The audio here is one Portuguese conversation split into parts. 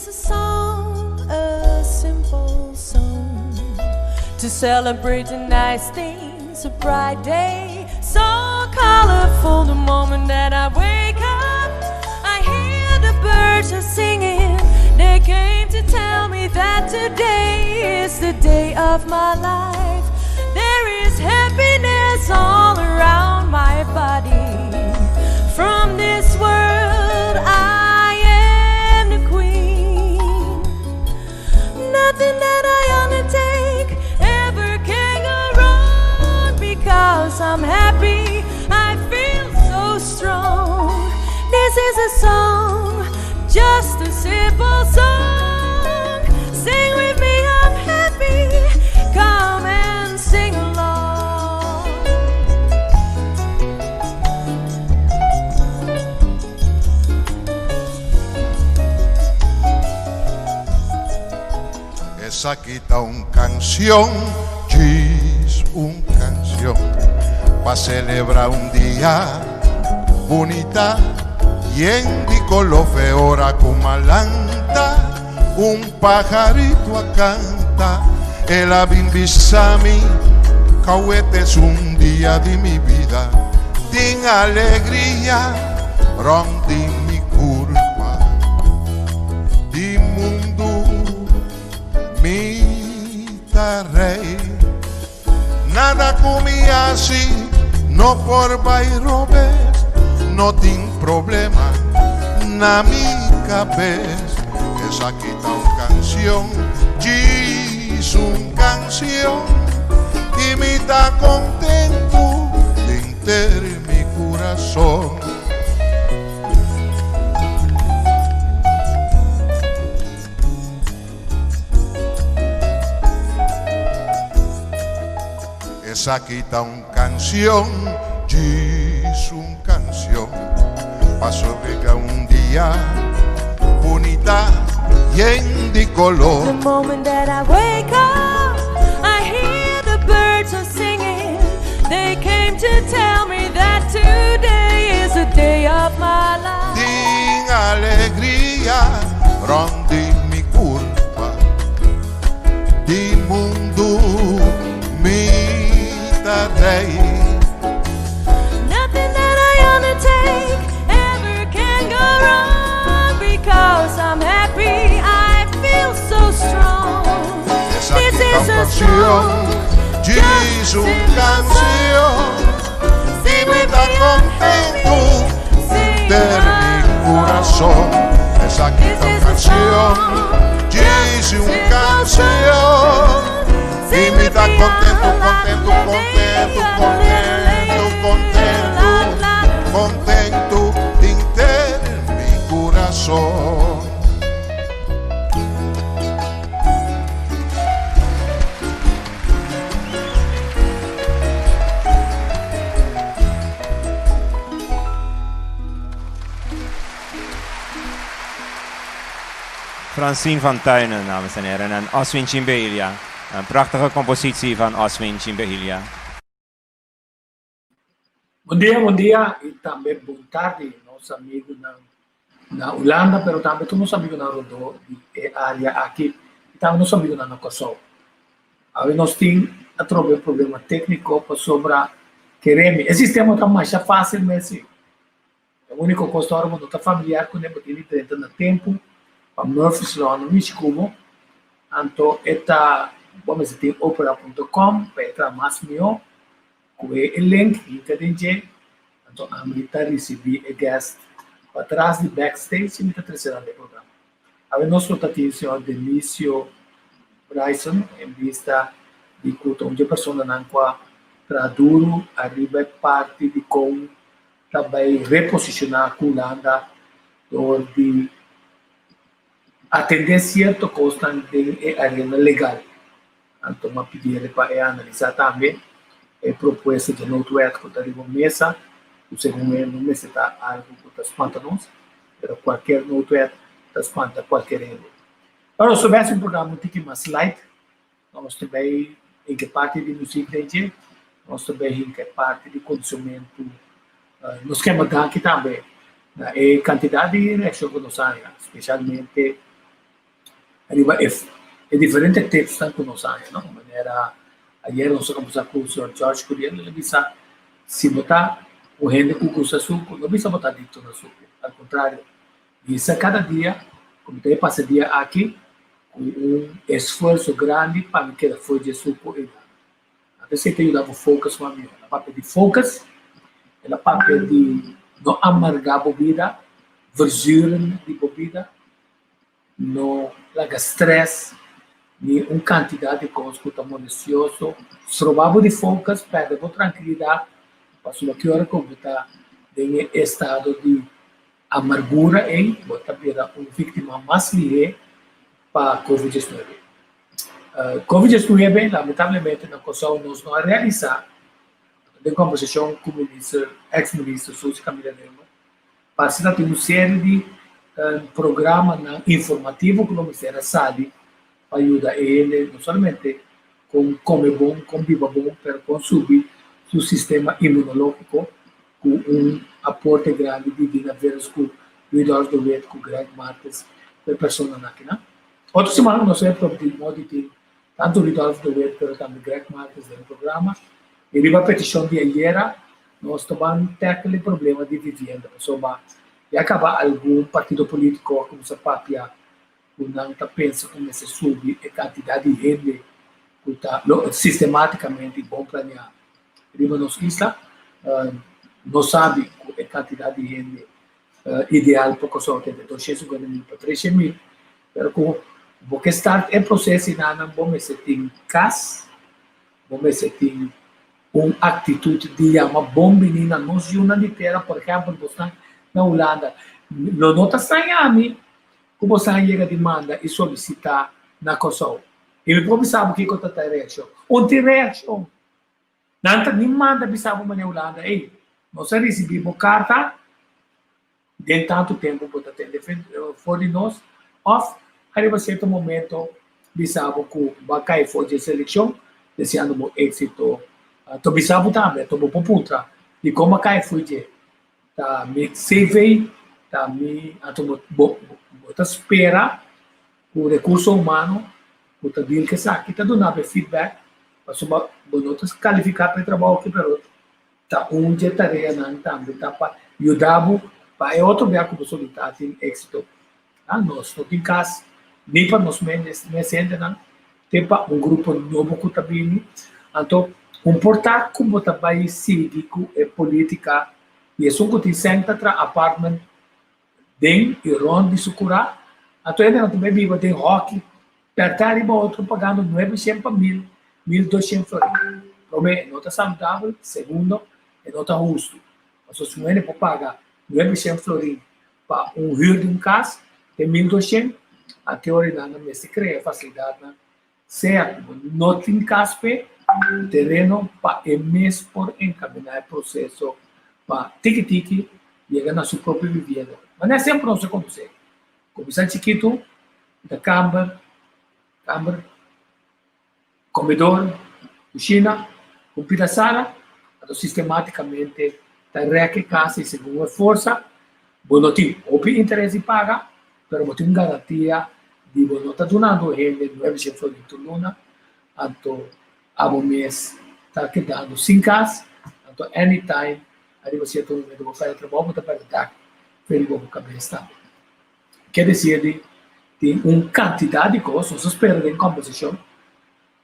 is a song, a simple song, to celebrate the nice things, a bright day, so colorful. The moment that I wake up, I hear the birds are singing. They came to tell me that today is the day of my life. There is happiness all around my body. From this world I am the queen. Nothing that I undertake ever can go wrong, because I'm happy, I feel so strong. This is a song, just a simple song. Sing with me, I'm happy, come and sing along. Esa quita un canción, diz un canción, pa' celebrar un día bonita. Yendi colofe ora kumalanta, un pajarito a canta. El abimbisami, cauete es un día de mi vida. Din alegría, rondi mi curva. Di mundo, mi rey. Nada comía así, no por bairrobes. No tengo problema na mi cabeza. Esa quita una canción, diz una canción, y me da contento de entrar mi corazón. Esa quita una canción, diz una canción, paso llega un día bonita y de color. The moment that I wake up, I hear the birds are singing. They came to tell me that today is the day of my life. Din alegría, rondi mi curva. Di mundo, mi rey. Nothing that I undertake ever can go wrong, because I'm happy, I feel so strong. This is a song, diz una canción, y me da contento de mi corazón. Esa quita canción, diz una canción, y me da contento, contento, contento, contento, contento, contento de entrar mi corazón. Francine van Tuinen, dames en heren, en Oswin Chimbeilja. Een prachtige compositie van Oswin Chimbeilja. Bom dia e também boa tarde, nossos amigos na Holanda, mas também todos nossos amigos na Rodô, área aqui, e também nossos amigos na Nocossol. Aí nós temos um problema técnico para sobre queremos. Esse sistema está mais fácil, mas o único custo é que não está familiar com ele, porque ele tem no tempo, para Murphy's Law, no Michigan. Então, vamos dizer, opera.com, para entrar mais melhor. Com o link, entende? Então, a gente receber a guest para trás de backstage e está trazendo o programa. A nossa rotativa, o senhor Denício Bryson, em vista de que uma pessoa não traduro, arriba parte de como também reposicionar a Holanda de atender certo custo de arena legal. Então, eu pedi para analisar também a proposta de novo ético da mesa. O segundo ano, não está algo que espanta-nos, mas qualquer novo ético espanta qualquer ano. Agora, se houvesse um programa muito mais light, nós também, em que parte de música de nós também em que parte de conhecimento, nos queremos dar aqui também, a quantidade de reação que nós temos, especialmente arriba é diferente texto que nós temos, não? Maneira, ayer nós conversamos com o Sr. George Curiel, ele disse, se botar o gente que custa suco, não precisa botar dito no suco, ao contrário, isso cada dia, como tem passa dia aqui, com esforço grande para que a folha de suco e até se tem dado focus com a minha, a papel de focus, ela papel de não amargar a bebida, verdura de bebida, não larga stress, nem uma quantidade de coisas que está malicioso, trabalho de focus, perde a tranquilidade, para que hora que você está em estado de amargura e você vira uma vítima mais livre para a Covid-19. Covid-19, lamentavelmente, na Kosovo, nós não realizamos, em conversação com o ex-ministro Suzy Camila Lema, para ter uma série de programas informativos que o Ministério SADI para ajudar ele, não somente com comer bom, com viva bom, mas com subir seu sistema imunológico, com aporte grande de vírus com o Eduardo Duet, com o Greg Marques, com a pessoa aqui. Outra semana, nós temos de tanto o Eduardo Duet, mas também o Greg Marques no programa. Ele vai petição de ayer, nós estamos tendo o problema de vivenda. E acabar algum partido político, como se papia, que não pensa como se sube a quantidade de gente que está sistematicamente bom planeado. Riba nos isla, não sabe a quantidade de gente ideal para Kosovo, de 250 mil para 300 mil, mas porque está em processo, não vamos ter casa, vamos ter uma atitude de uma bom menina, nós juna de terra, por exemplo, na Holanda, não nota estranhame, como você chega demanda e solicitar na Kosovo. E me próprio sabe que conta a reação. Onde reação? Nanta nem manda bisabo na Holanda, ei, nós recebemos carta, de tanto tempo para ter fora de nós, off, arriba certo momento, bisabo que vai cair fora de seleção, desejando um êxito. Então, bisabo também, estou bom para e como cai foi de tá me CV, tá me bota espera o recurso humano, bota deal que sabe, tá dando feedback, para suma bonotas qualificar para trabalho que pero tá de tarefa não também tá para ajudar para outro dia como solitário tem êxito. Nós não tem caso nem para nós mesmos não tem para grupo novo que tá vindo, então importante como tá vai seguir com a política e isso que tem senta tra apartment den e ronde sucura então ainda não também vivo tem hockey pertar e outro pagando 900 para 1.200 florins. Primeiro, não está saudável. Segundo, não está justo. Se você não pode pagar 900 florins para hyr de casa, tem 1.200, a teoria não se cria facilidade. Certo, não tem casa, terreno para mês por encaminhar o processo para tique-tique chegar na sua própria vivenda. Mas não é sempre não se consegue. Começar chiquito, da câmara, comedor, cozinha, compra sala, então sistematicamente tarefa casa e segundo a força, não tem ou interesse em pagar, mas não tem garantia de não estar donando ele 900 florins por luna, então a mês está quedando sem casa, então anytime, aí você tem um fazer trabalho para dar feliz com a cabeça. Quer dizer, tem uma quantidade de coisas, nós esperamos em composição.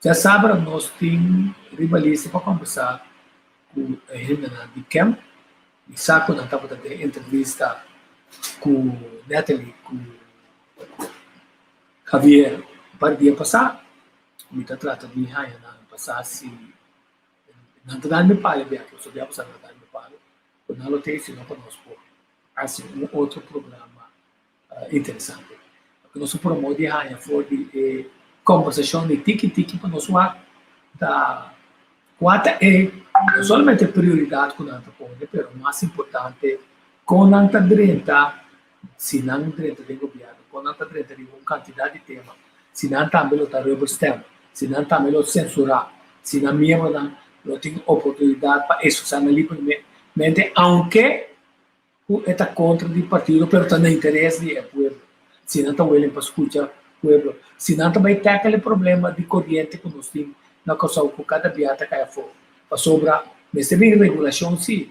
Já sabe, nós temos rivalista para conversar com a Helena de Kemp. E sabe quando estava dando entrevista com Natalie, com Javier, para o dia passado. Me trata de Raia, passar se não está dando me palha, eu só devo passar não está me palha. Quando ela tem isso, não conosco. Assim, outro programa interessante. Nós promovemos de Raia, for de conversação de tique-tique para nós lá da quatro não somente prioridade com a ponte, mas o mais importante com a drenta, se não drenta de governo, com a drenta de uma quantidade de temas, se não também está revestendo, se não também censurar, se não mesmo não tem oportunidade para expressar livremente, aunque está contra o partido, mas está no interesse do povo. Se não está willing para escutar pueblo. Senão também tem aquele problema de corrente que nós temos na coisa que cada biata cai fora. Para sobra, mas também regulação, sim.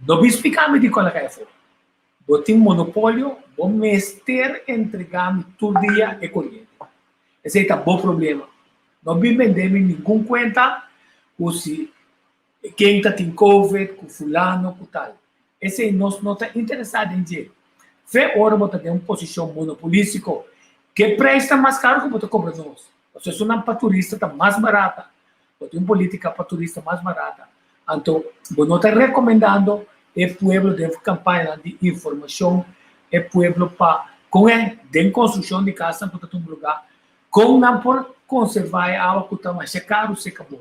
Não me explicar-me de qual é fora. Vou ter um monopólio, vou mestre entregar-me todo dia e corrente. Esse é um bom problema. Não me vendemos nenhum conta se quem está tem Covid, com fulano, com tal. Esse nós não está interessado em dizer. Fé hora você tem uma posição monopolística que presta mais caro que você compra nós. Você é uma paturista está mais barata. Você tem uma política paturista mais barata. Então, eu não estou recomendando o povo de campanha de informação, o povo para com ele, de construção de casa, para um lugar, com não por conservar a água que está mais caro, se acabou.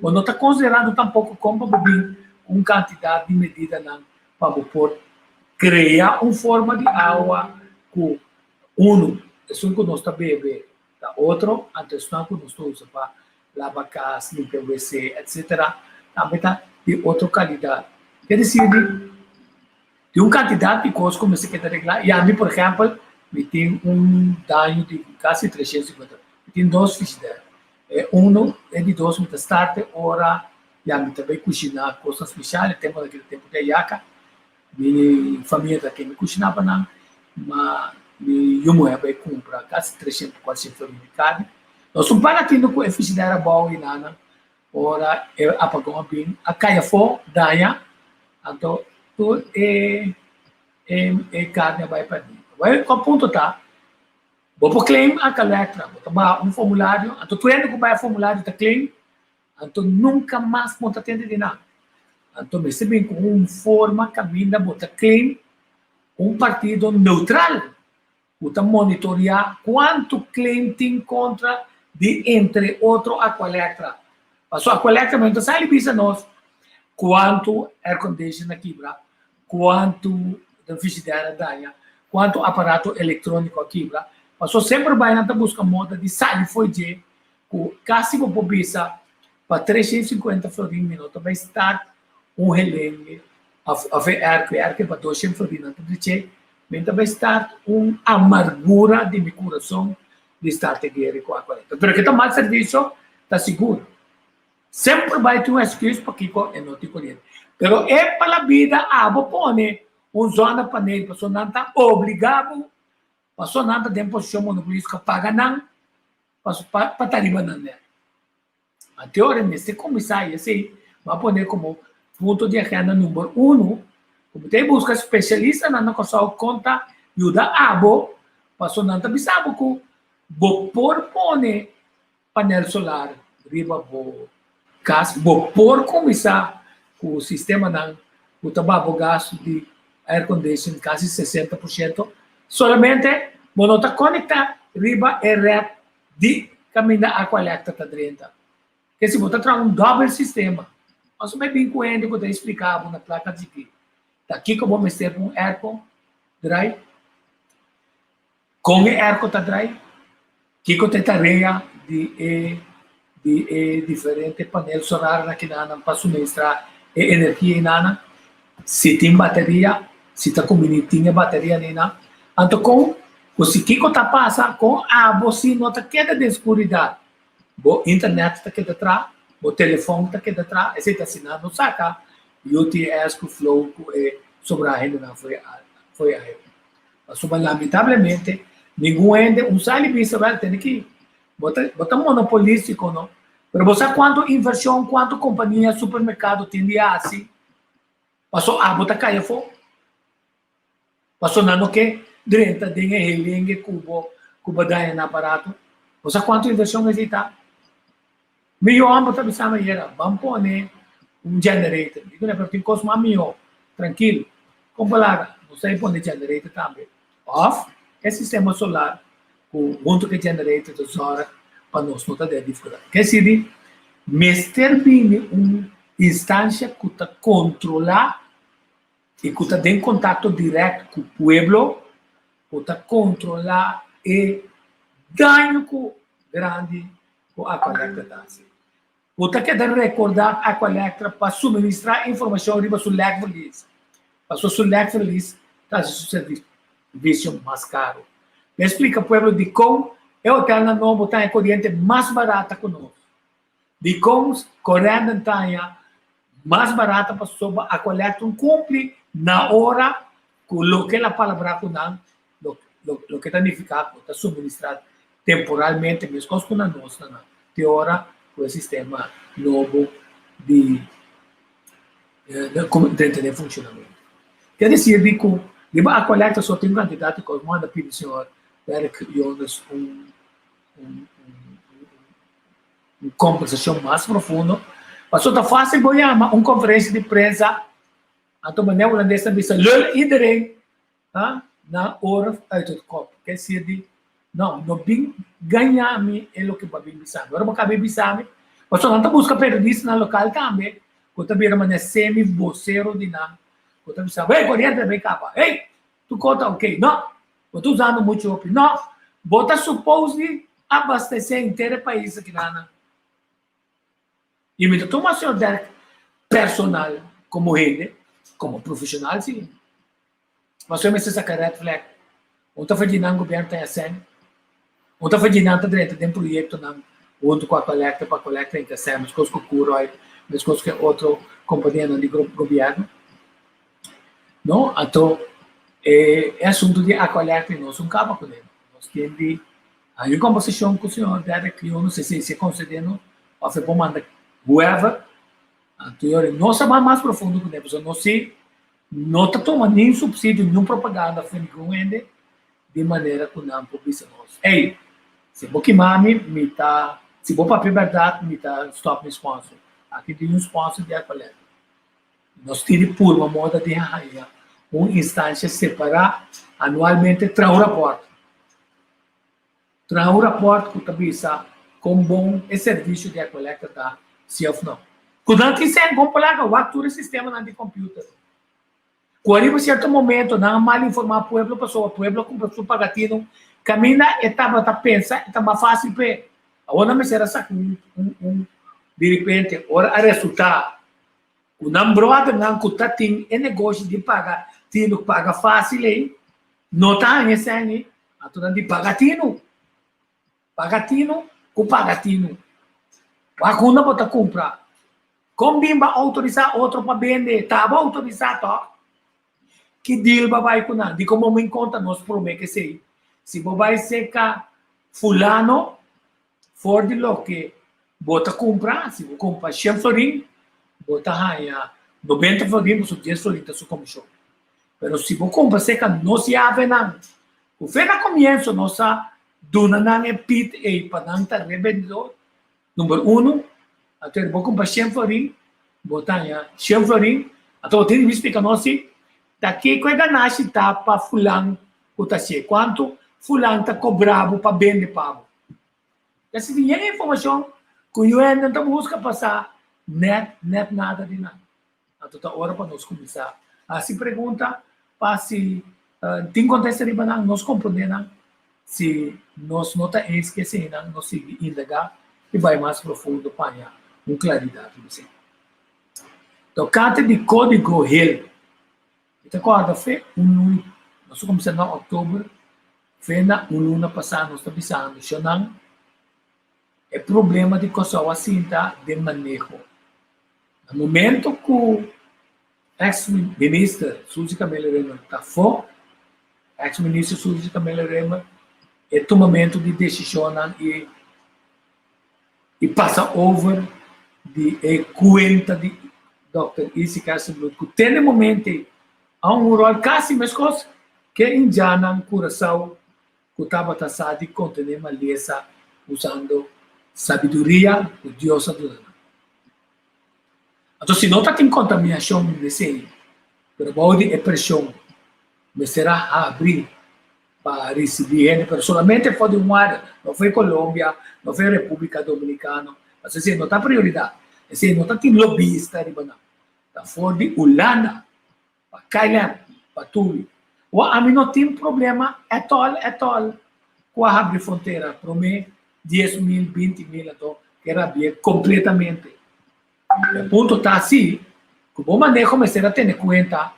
Mas não está considerando tampouco como bebê uma quantidade de medida para por criar uma forma de água que é só que nós está bebendo, outro, antes não que nós estamos para lavar casa, limpar WC, etc. Também está de outra qualidade. Quer dizer, de uma quantidade de coisas como se quer arreglar. E a mim, por exemplo, me tem um dano de quase 350. Me tem 2 frigideira. Um é de 2 minutos tarde, hora, e a mim também cozinhar coisas especiais. Temos naquele tempo de Iaca. Minha família daqui me cozinhava, mas eu me ia comprar quase 300, 400 famílias de carne. Nós somos para aqui no frigideira boa e nada. Ora, apagou bem. A caia for, daia. Então, tudo é carne vai para dentro. Vai com o ponto tá. Vou para claim a coleta. Vou tomar um formulário. Então, tu ainda que vai formulário está claim. Então, nunca mais vou atender de nada. Então, me bem com uma forma caminha bota claim um partido neutral. Vou monitorear quanto claim tem contra de entre outro a coleta. Passou a coleta, mas então sai e nós quanto air conditioner quebra, quanto da frigideira daia, quanto aparato eletrônico quebra. Passou sempre vai na busca moda de sair foi de que quase vou bisa para 350 florim minutos vai estar um relengue a ver que para 200 florim minutos de che, mas vai estar uma amargura de meu coração de estar te guerra com a coleta. Pero que tomar serviço está seguro. Sempre vai ter uma excusa para que eu não te colher. Pero é para a vida, vou pôr zona para ele, para não estar obrigado, para não estar em posição monopolística, paga não, para estar ribanando. A teoria nesse comissário, assim, vai pôr como ponto de agenda número 1, como tem busca especialista na coisa conta, ajuda a para não estar bisabo que vou pôr painel solar, riba vou por começar com o sistema o tabaco gasto de air conditioning quase 60%, solamente vou não conectar riba e rep de caminhar a coleta da dentro. Que se você traz um doble sistema, nós vamos bem com ele que eu explicava na placa de aqui. Daqui que eu vou mexer com aircon dry, com o aircon tá dry, que eu tenho tarefa de diferentes painéis solares que para suministrar energia nana. Se tem bateria, se está com minutinha bateria nena. Então, com o que está passando com a você não está queda de escuridão. O internet está queda atrás, o telefone está queda atrás, esse está assinando, saca? UTS, o flow, sobre a renda não foi a Mas, lamentavelmente, ninguém ainda, salibista vai ter que botar monopolístico, não? Mas você quanto inversão, quanto companhia, supermercado tem assim? Passou botar caia fora. Passou não que direita de relingue cubo daí na aparato. Você quanto inversão existe? Melhor botar bisa maneira, vamos pôr generator. Digo né, porque custo mais melhor, tranquilo. Como lá, você pôr generator também. Off é sistema solar com muito que generator de hora para nós não ter dificuldade. Quer dizer, mestre bem uma instância que está controlar e que está em contato direto com o povo, que está controlar e ganho grande com a coleta da Você quer recordar a coleta para suministrar informação riba sobre o lag release. Passou sobre o lag release, está o serviço mais caro. Me explica, povo, de como o hotel na novo tem a corrente mais barata conosco. De como corrente tem mais barata para soba a coleta cumpre na hora com o que a palavra com lo que significa está subministrado temporalmente, mesmo com a nossa, de hora com o sistema novo de funcionamento. Quer dizer que a coleta só tem um candidato que manda para o senhor Derek Jonas uma conversação mais profunda. Mas só está fácil vou chamar uma conferência de imprensa. A tua maneira holandesa diz: lul iedereen na hora uit het kop. Quer dizer, não bem ganhar-me é o que vai bem bisar. Agora vou acabar bisar-me. Mas só não está buscando periodista no local também. Quando também é semi-voceiro de nada. Quando também sabe, ei, corrente bem capa. Ei, tu conta ok? Não. Eu estou usando muito opinião. Não. Bota supose abastecer inteiro o país aqui lá. E me toma seu personal como rede, como profissional, sim. Mas eu me sei sacar red flag. Eu estou fazendo um governo tem assim. Eu estou fazendo dentro de um projeto junto com a coleta para coleta em que mas coisas que o Curoi, mas coisas que outra companhia de governo. Não, então é assunto de a coleta e nós não acaba com ele. Nós temos de aí uma conversação com o senhor Derek, eu não sei se concedendo ou se pode mandar whoever, então não sabe mais profundo que ele, não sei, não está tomando nenhum subsídio, nenhuma propaganda, de maneira que não publica nós. Ei, se vou queimar me tá, se vou para a verdade, me tá stop me sponsor. Aqui tem um sponsor de acolhida. Nós temos por uma moda de raia, uma instância separada anualmente para o rapporto. Para o rapporto que está com bom serviço de acolhida da se ou não. Quando tem sempre bom para o ator sistema de computador. Quando em certo momento não mal informar o povo, pessoa, o povo com pessoa pagatino, caminha etapa tá pensa, etapa fácil pe. Agora me será saco de repente, ora a resultar o nambrado não que tá tem é negócio de pagar, tino paga fácil aí, não tá nesse aí, a toda de pagatino com pagatino. A conta bota comprar. Como bimba autorizar outro para vender, estava autorizado. Que deal vai com nada? De como me conta nós promete que sei. Se vai ser que fulano for de lo que bota comprar, se vou comprar 100 florim, bota raia 90 florim, ou 10 florim da sua comissão. Mas se vou comprar se que não se abre nada. O fim da começo nossa dona não é pit e para não estar revendedor. Número 1, até vou comprar 100 florim, botar 100 florim, até eu tenho que explicar nós se daqui que é ganância tá para fulano o tá se quanto fulano tá cobrado para vender pavo. Essa é a informação que o UN não busca passar net nada de nada. A toda hora para nós começar a se pergunta para se tem contexto de banana nós compreendemos se nós não está esquecendo nós seguir indagar e vai mais profundo para com claridade. Então, cada de código HIL. Então, quando foi nós começamos em outubro, foi na luna passada, nós estamos pensando, se não, é problema de pessoa cinta de manejo. No momento que o ex-ministro Suzy Camila Rema está fora, ex-ministro Suzy Camila Rema, é o momento de decisão e passa over de conta de Dr. Isi Kassenblut, que tem no momento há rol quase mais coisa que indiana no coração que estava taxado de conter maleza usando sabedoria de Deus adorado. Então, se não tem contaminação nesse, pero pode é pressão, mas será a abrir para receber, mas solamente foi de uma área, não foi Colômbia, não foi República Dominicana, mas assim, não está prioridade, assim, não tem lobbyista, está fora de Holanda, para Thailand, para Tuli. O a mim não tem problema, é tol, com a abrir fronteira, para mim, 10 mil, 20 mil, então, quero abrir completamente. O ponto está assim, que o manejo começar a ter em conta,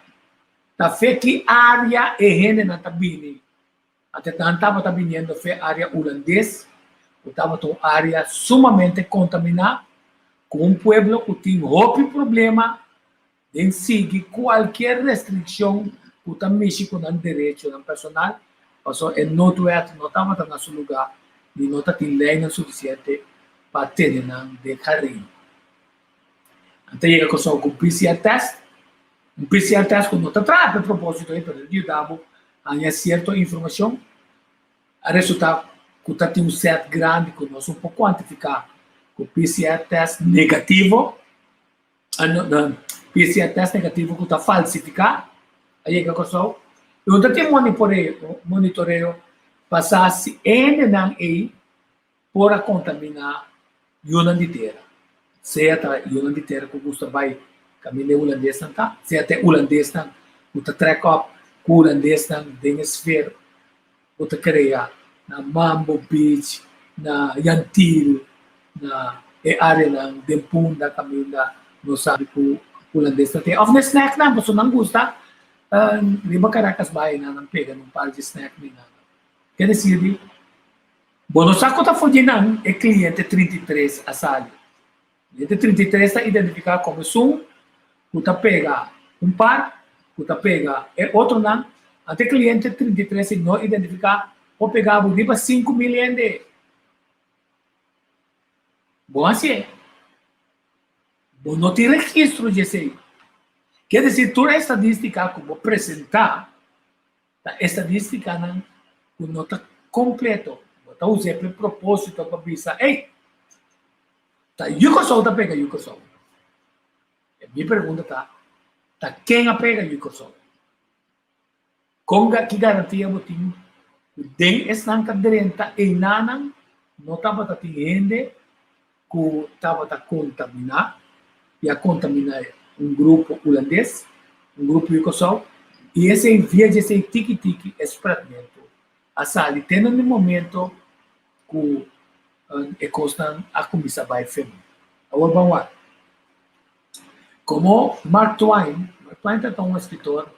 está feito que a área é gente não está bem. Até estava vindo foi área holandesa, estava uma área sumamente contaminada, com um pueblo que tinha outro problema em seguir qualquer restrição que está mexendo com o direito do personal, porque não estava no seu lugar e não tinha lei suficiente para ter de carrinho. Então, chega com o PCR test, um PCR test que não está atrás, a propósito, para ajudar a certa informação, o resultado que está um set grande que nós não podemos quantificar, o PCR test negativo, PCR test negativo que está falsificado, aí é que eu não tem monitoreio passar se ainda aí por contaminar a inteira. Seja a inteira que gosta vai caminhar holandês não tá, seja até holandês não, que está track up, que holandês não tem esfera, que está criar na Mambo Beach, na Yantil, na área de Punda, caminha, não sabe que holandês não tem. Of na snack não, porque não gosta, lima Caracas vai não pega num par de snack nem nada. Quer dizer, bom, não sabe quanto está fodendo é cliente 33 a sala. Cliente 33 está identificado como um, que está pega um par, que está pega outro não, até cliente 33 não identificar, ou pegar o para 5 milhões de. Bom assim. Bom, não tem registro disso aí. Quer dizer, toda a estadística que vou apresentar, a estadística não está completa. Está usando para propósito para pensar, ei, tá Yucosol está pega Yucosol. A minha pergunta tá quem a pega Yucosol? Com que garantia eu tenho? Den estão cadrenta e nanan não estava tendo que estava contaminar e a contaminar um grupo holandês, um grupo Yucosol, e esse envia de esse tiki-tiki experimento. A sala tendo no momento que é constante a comissão vai feminina. Agora vamos lá. Como Mark Twain é um escritor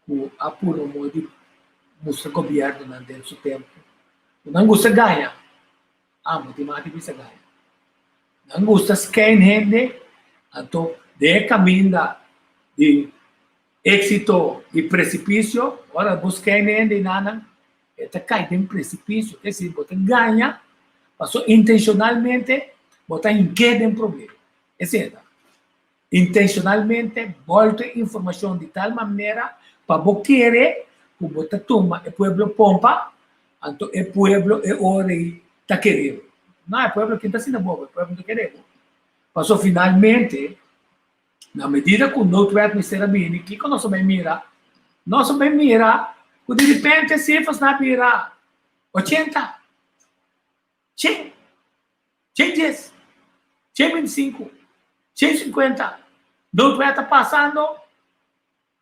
que apurou muito mostra governo dentro do seu tempo. Não gosta ganha. Matemática bisa ganha. Não gosta quem rende, então de caminho de êxito e precipício, ora busca quem rende nada, está caindo em precipício, quer dizer, você ganha, passou intencionalmente, você inquieto em problema. É certo. Intencionalmente, volta informação de tal maneira para você querer que você toma o pueblo pompa, então o pueblo é hora está querendo. Não é o pueblo que está sendo bom, é o pueblo que está querendo. Passou finalmente, na medida que o novo ministério mini, que nós vamos mirar, que de repente se faz na mira 80, 100, 110, 125, 150, não está passando,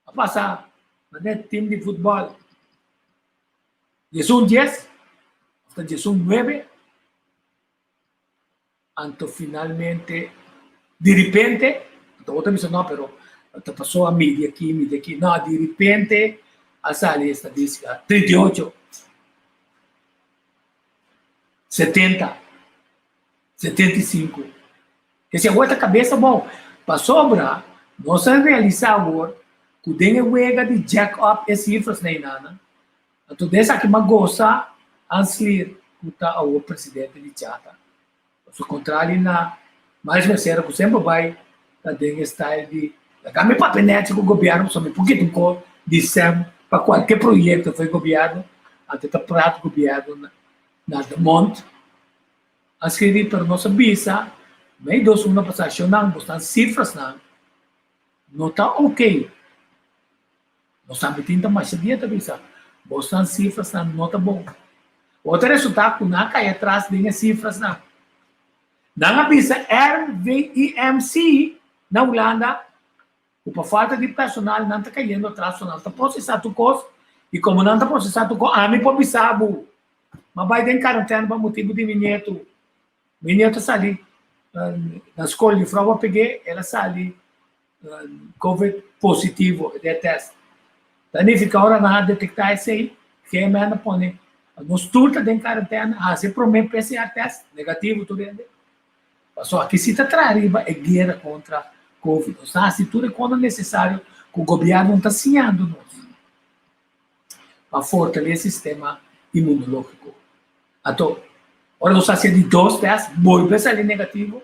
a passar. Mas time de futebol, Jesus 10, hasta Jesus 9, então finalmente, de repente, outra pessoa não, pero passou a mídia aqui, não, de repente, a sala estadística, 38, 70, 75, que se aguenta a cabeça, bom, para sobra, nós realizar agora, que tem a de jack up as cifras nem nada. Então, dessa que gosta, antes de estar o presidente de Chata. Ao contrário, mais merceira que sempre vai, tem style de me papenete com o governo, só me pouquinho de SEM, para qualquer projeto foi governo, até está prato governo na monte. As que para nossa visa, meio dos uma passagem não, bastante cifras não está ok. Nós estamos tentando mais dia também, sabe? Bastante cifras não está bom. Outro resultado, não cai atrás de cifras não. Não avisa RVIMC na Holanda, por falta de personal, não está caindo atrás, não está processando coisas, e como não está processando coisas, a mim pode avisar, mas vai ter quarentena por motivo de minheto. Minheto sali, na escola de fraude, eu peguei, ela sali, COVID positivo, de teste. Daí fica hora na detectar isso aí, quem me põe nos turta de quarentena, se promete PCR test negativo, tudo bem. Só que se trariba é guerra contra Covid. Ou seja, se tudo é quando necessário, que o governo está assinando nós para fortalecer o sistema imunológico. Então, ora nós fazemos de 2 testes, volve a sair negativo,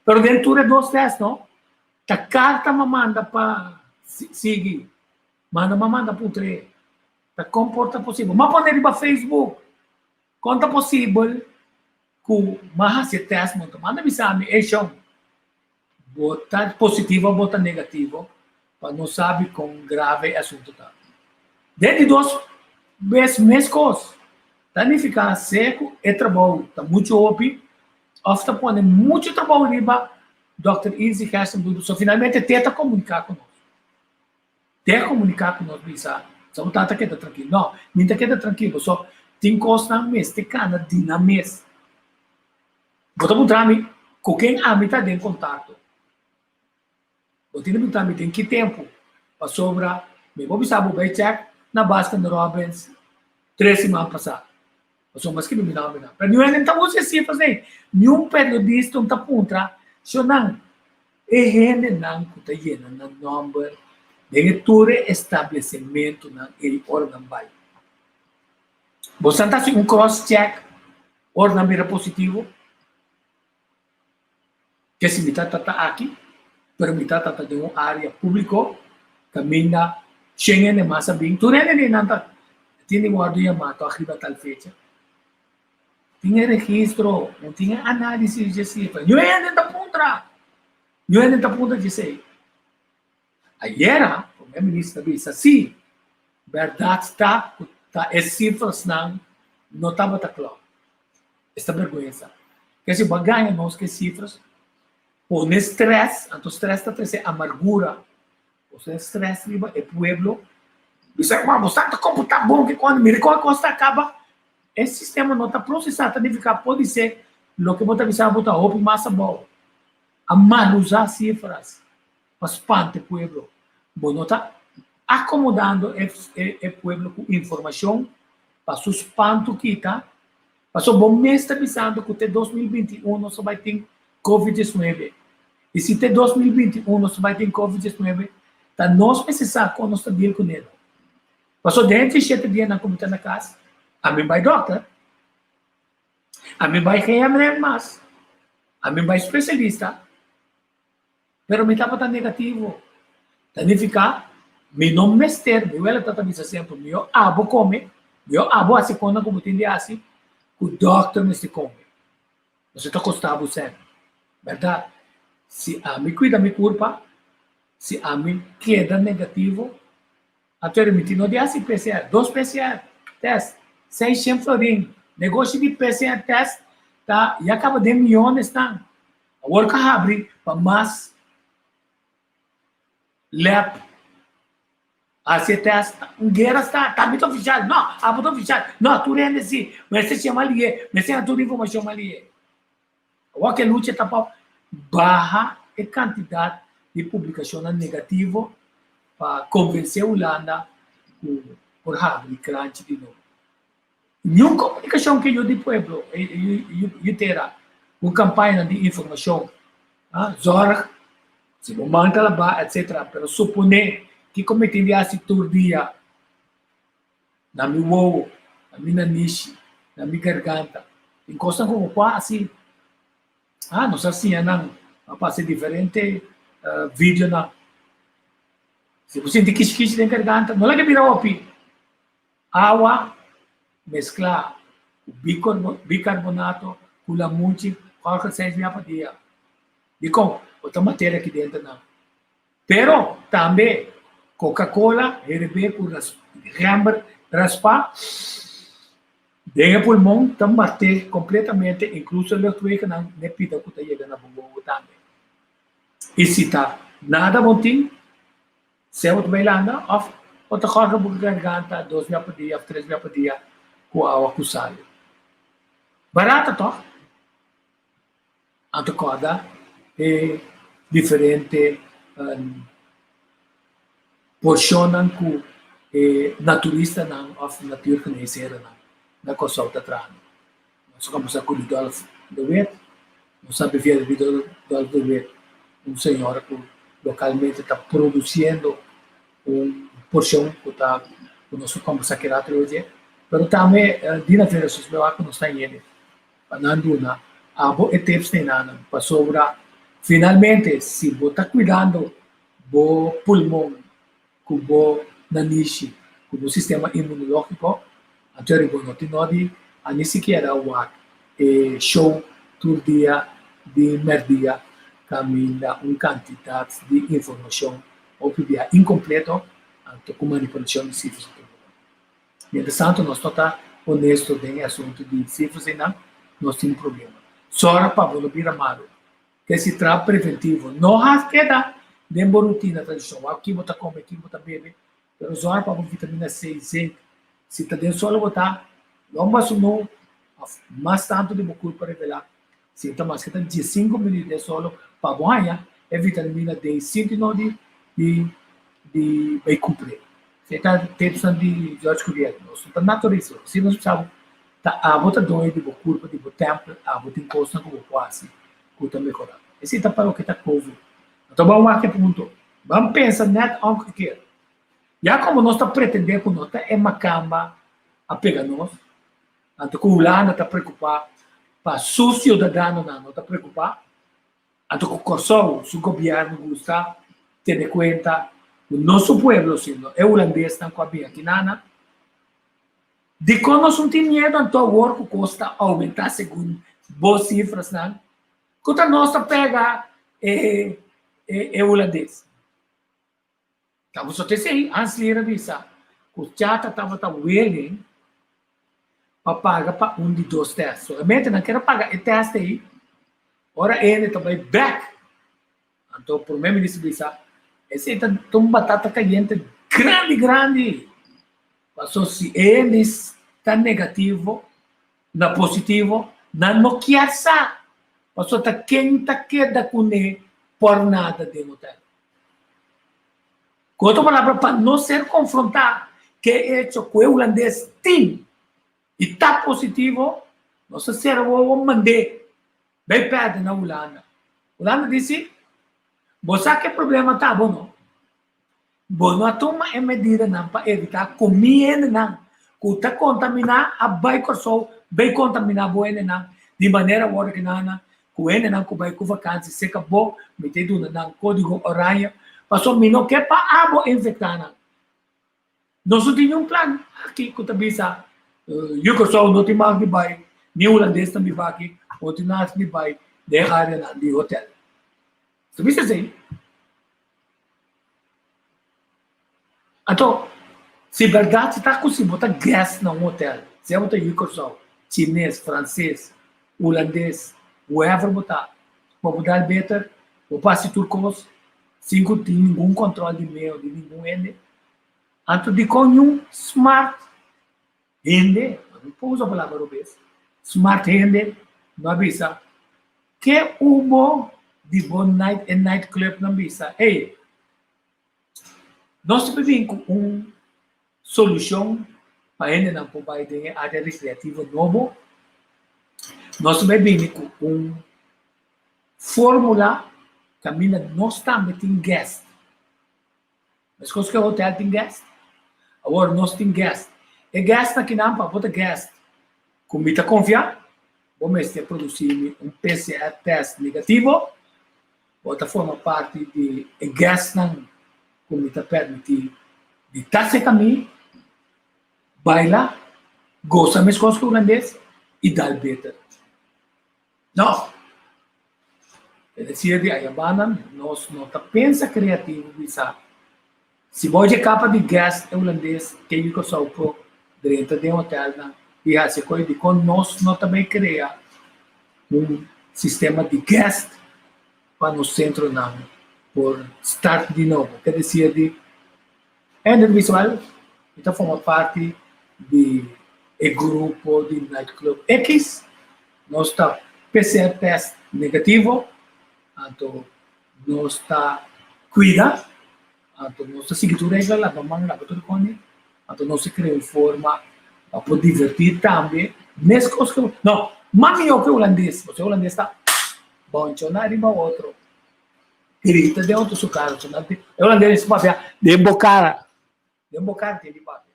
mas dentro de 2 testes, não? A carta me manda para seguir, manda para o 3. A comporta possível. Mas pode ir para Facebook. Quanto possível, que mais esse teste, manda me saber, é chão. Bota positivo ou bota negativo, para não saber quão grave é o assunto. Dentro de 2 meses, também ficar seco e trabalho. Está muito óbvio. Ofta põe muito trabalho riba. Dr. Easy Hassan, só finalmente tenta comunicar conosco. Tenta comunicar conosco, bisa. Só não está queda tranquilo. Não, não está queda tranquilo. Só tem coisa na mês, tem cana de na mês. Bota mostrar me com quem a mim está em contato. Bota mostrar me tem que tempo para sobrar. Me vou pensar vou check na Baskin Robbins 3 semanas passadas. Só mais que não me dá. Para não é então você se fazer. Nenhum periodista não está contra. Só não. É gente não que está llena na número de todo estabelecimento na órgão vai. Você está fazendo cross-check, órgão era positivo, que se metade está aqui, mas metade está de uma área pública, caminha, Schengen é mais bem. Tu não é nada, tem guarda chamado aqui da tal fecha. Tinha registro, não tinha análise de cifras. Não é da ponta. Não é da ponta de sei. Ayer, o meu ministro disse assim, verdade está, as cifras não estavam claras. Esta vergonha. Que se baganha nós que cifras, o estresse, então estresse está trazendo amargura. O estresse riba é pueblo. Isso é uma moça que computar bom que quando me recorre costa acaba, esse sistema não está processado, de ficar pode ser o que você precisa botar roupa massa boa. A mal usar cifras para espantar o pueblo. Bom, não está acomodando o pueblo com informação para o espanto que está. Mas o bom mês está pensando que até 2021 nós vai ter Covid-19. E se até 2021 nós vai ter Covid-19, tá nós precisamos como nós estamos com ele. Passou dentro de 7 dias na comunidade na casa, a mim vai doctor, a mim vai reabrir mais, a mim vai especialista, pero me estava negativo. Então, ficar, me não mester, meu ela está dizendo sempre, meu abo come, meu abo assim quando como tem de assim, o doctor me se come. Você está costado sempre, verdade? Se a mim cuida me culpa, se a mim queda negativo, até permitindo de assim PCR, 2 PCR test, 600 florim, negócio de PCR test, tá? E acaba de milhões, tá? Agora que abre para mais lab, assim test, guerra está muito oficial, não, muito oficial, não, tu é nesse, mas você chama ali, mas você tudo informação ali. O que luta está para barra a quantidade de publicação negativa para convencer a Holanda por abrir crunch de novo. Nenhuma comunicação que eu de pueblo, eu terá uma campanha de informação, zorg, se não manda lá, etc. Pero suponer que cometendo esse todo dia na minha uou, na minha niche, na minha garganta, encosta com o pá assim, não sei se não, passa diferente vídeo na. Se você tem quis na garganta, não é que vira opi. Água, mesclar o bicarbonato com a multi, qualquer seja minha padia. E com outra matéria aqui dentro não. Pero também Coca-Cola, RB por raspar, dentro do pulmão, também completamente, incluso o que não pida que está chegando na bumbum também. E se está nada bontinho, se eu estou lá, outra coisa por garganta, 2 dias por dia, 3 dias por dia, com a acusada. Barata, toh? Outra coisa é diferente, porcionam com naturista of natuurgeneesheer na Kosovo da trano. Nós vamos acolher do wet, nós sabemos ver do wet senhor que localmente está produzindo porção que está o nosso campo sagrado hoje, mas também de na feira social que nós temos ele, pananduna, abo etapas tem nada, para sobra. Finalmente, se você está cuidando do pulmão, com o naniche, com o sistema imunológico, a teoria não tem nada, a nem sequer o show todo dia de merdia, caminha uma quantidade de informação ou dia incompleto, com manipulação de cifras. Mientras tanto, nós estamos honestos no assunto de cifras e nós temos problema. Só para não vir amado, que se trata preventivo, não há queda de uma rotina tradicional. Aqui você come, aqui você bebe, mas só para vitamina C e zinco. Se está dentro só botar, não vai sumir mais tanto de uma para revelar. Se está mais que 15 ml de solo para banhar, é vitamina D, 5 de vai cumprir. Se está tendo de George Cuvier, nós estamos natureza. Se nós precisamos, a bota dois de curva de tempo, a bota encosta com o quase, que está melhorando. Esse está para o que está COVID. Então vamos aqui ponto. Vamos pensar net on que quer. Já como nós está pretendendo que nós é uma cama a pegar nós, então que o Holanda está preocupado, para o cidadão não está preocupado, então que o Kosovo, o governo gosta de ter conta o nosso povo, sendo é holandês, está com a bem aqui nana. De quando nós não temos medo, então o work custa aumentar segundo boas cifras, não? Quando nós pega é holandês. Então, você tem aí, antes de ir a visa, o chata estava willing para pagar para de 2 testes. Somente não quero pagar o teste aí, ora ele também back. Então, por mim, ministro visa, esse é uma batata caliente grande. Passou se ele está negativo, na positivo, não quer sa. Passou tá quem tá queda com ele por nada de hotel. Com outra palavra, para não ser confrontado, que é isso que o holandês tem e está positivo, nosso cérebro vai mandar bem perto na Holanda. Holanda disse, você que problema está bom, não? Bom, não toma a medida não para evitar comida não. Que está contaminar a vai Kosovo, vai contaminar boa não. De maneira que não, que ele não vai com vacância, se acabou, metendo no código horário, passou me não quer para abo infectar não. Nós não tínhamos plano aqui que também sa, eu Kosovo não tem mais de vai, nem holandês também vai aqui, não tem nada de vai, de área de hotel. Sabe isso assim? Então, se verdade está com se botar guest no hotel, se botar Kosovo, chinês, francês, holandês, whoever botar, para mudar better, o passe turcos, 5 tem nenhum controle de meio, de nenhum ende, antes de com um smart ende, não posso usar a palavra rubês, smart ende, não avisa, que o bom de bom night club não avisa, ei, nós vivemos com uma solução para ele não poder ter área recreativa nova. Nós vivemos com uma fórmula que nós também temos guest. Mas quando o hotel tem guest, agora nós temos guest. E guest aqui não para botar guest. Com muita confiança, vamos produzir um PCR test negativo, outra forma parte de guest não como está permitido de estar sem caminho, baila, gosta mais coisas que o holandês e dá better. Não. É dizer, de Ayabana, nós não pensa criativo, bisa. Se você é capaz de guest holandês, que eu sou pro dentro de um hotel, e assim coisa de quando nós não também cria sistema de guest para no centro não. Por start de novo, quer dizer, de individual, então forma parte de grupo de nightclub X, nós está PCR test negativo, então nós está cuida, então nós está seguindo regra lá, vamos lá, tudo com ele, Então não se criou forma para divertir também. Mesmo que não, mas melhor que o holandês. Você holandês está bom, não arriba outro. Grita dentro do seu carro. O holandês se papel, de bocar tem de papel.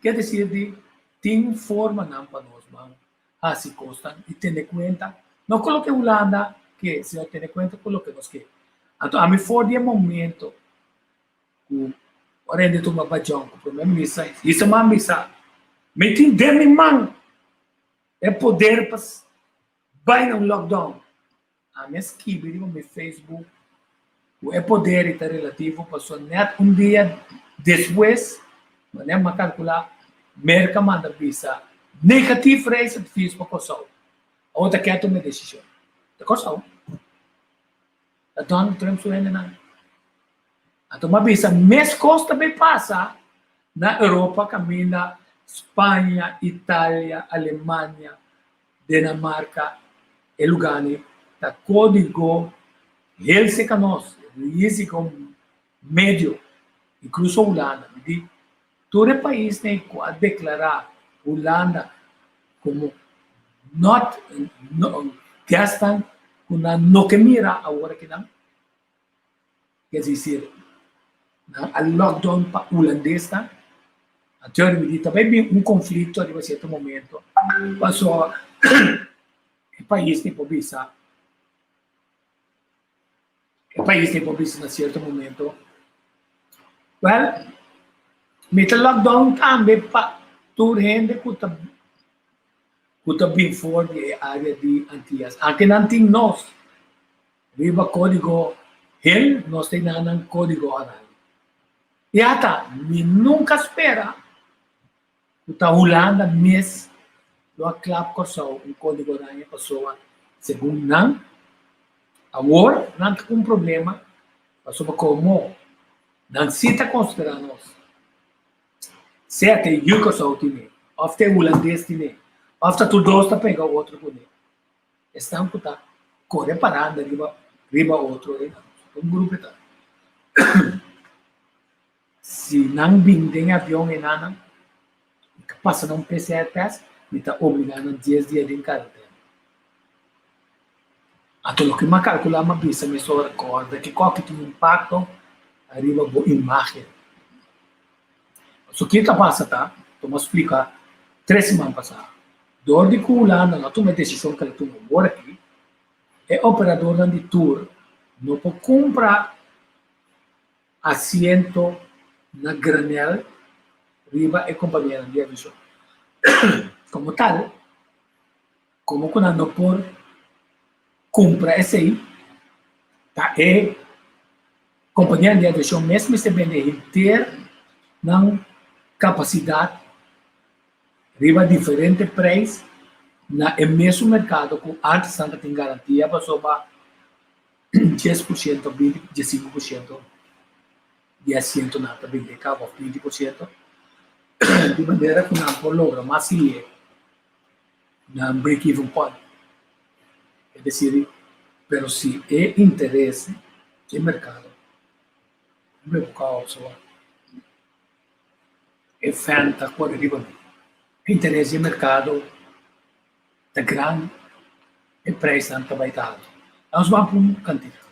Quer dizer, tem forma não para nós, mano. Assim constam e ter conta. Não coloque Holanda, que se não ter conta, coloque nós que. Então, a mim for de momento, o rende tu uma bajão, o problema missa, isso é uma missa. Me tem de mão, é poder para vai no lockdown. A minha esquiva, no meu Facebook, o é poder está relativo para só net dia depois, mas é uma calcular, merca manda visa negativo reis difícil para coçar. A outra quer tomar decisão. Tá coçar. Então não temos suene nada. Então uma visa mês costa bem passa na Europa caminha Espanha, Itália, Alemanha, Dinamarca, e lugares da código ele que nós, risco médio, incluso Holanda, de todo o país tem que declarar Holanda como not gastam com não que mira agora que não, quer dizer, a lockdown para holandês tá, a teoria também conflito a certo momento, passou o país tem pobreza, o país tem pobreza em certo momento, well, met lockdown também para toda gente que está bem fora da área de Antillas. Aqui não tem nós. Viva código HEL, nós temos um código aranha. E até, nunca espera que a Holanda mesmo lo clap com um código aranha pessoa segundo não. Agora, não tem um problema. Pessoa como não se está considerando nós. Se até eu que sou time, ou até holandês time, ou até tu dois está pegando o outro com ele. Estão que está correndo parando, riba outro, um grupo está. Se não vem avião em nada, passa um PCR test, está obrigado a 10 dias de quarentena. Então, o que eu calculo, uma vez, me só recorda que qualquer impacto arriba a imagem. O que está passando, tá? Vou explicar. 3 semanas passadas. Dor de Holanda, não tomei decisão que ele tomou agora aqui. É operador de tour. Não pode comprar assento na granel, riba é companhia de aviação. Como tal, como quando não pode comprar esse aí, tá? É companhia de aviação mesmo se vende ter não capacidade, riba diferente preço, na mesmo mercado com antes ainda tem garantia para sobre 10%, 25% de assento na vender cabo 20%, de maneira que não pode lograr mais se na break-even point. É dizer, pero se é interesse de mercado, não é causa é fanta por riba. Interesse de mercado é grande, e preço não vai estar alto. Nós vamos para um cantinho.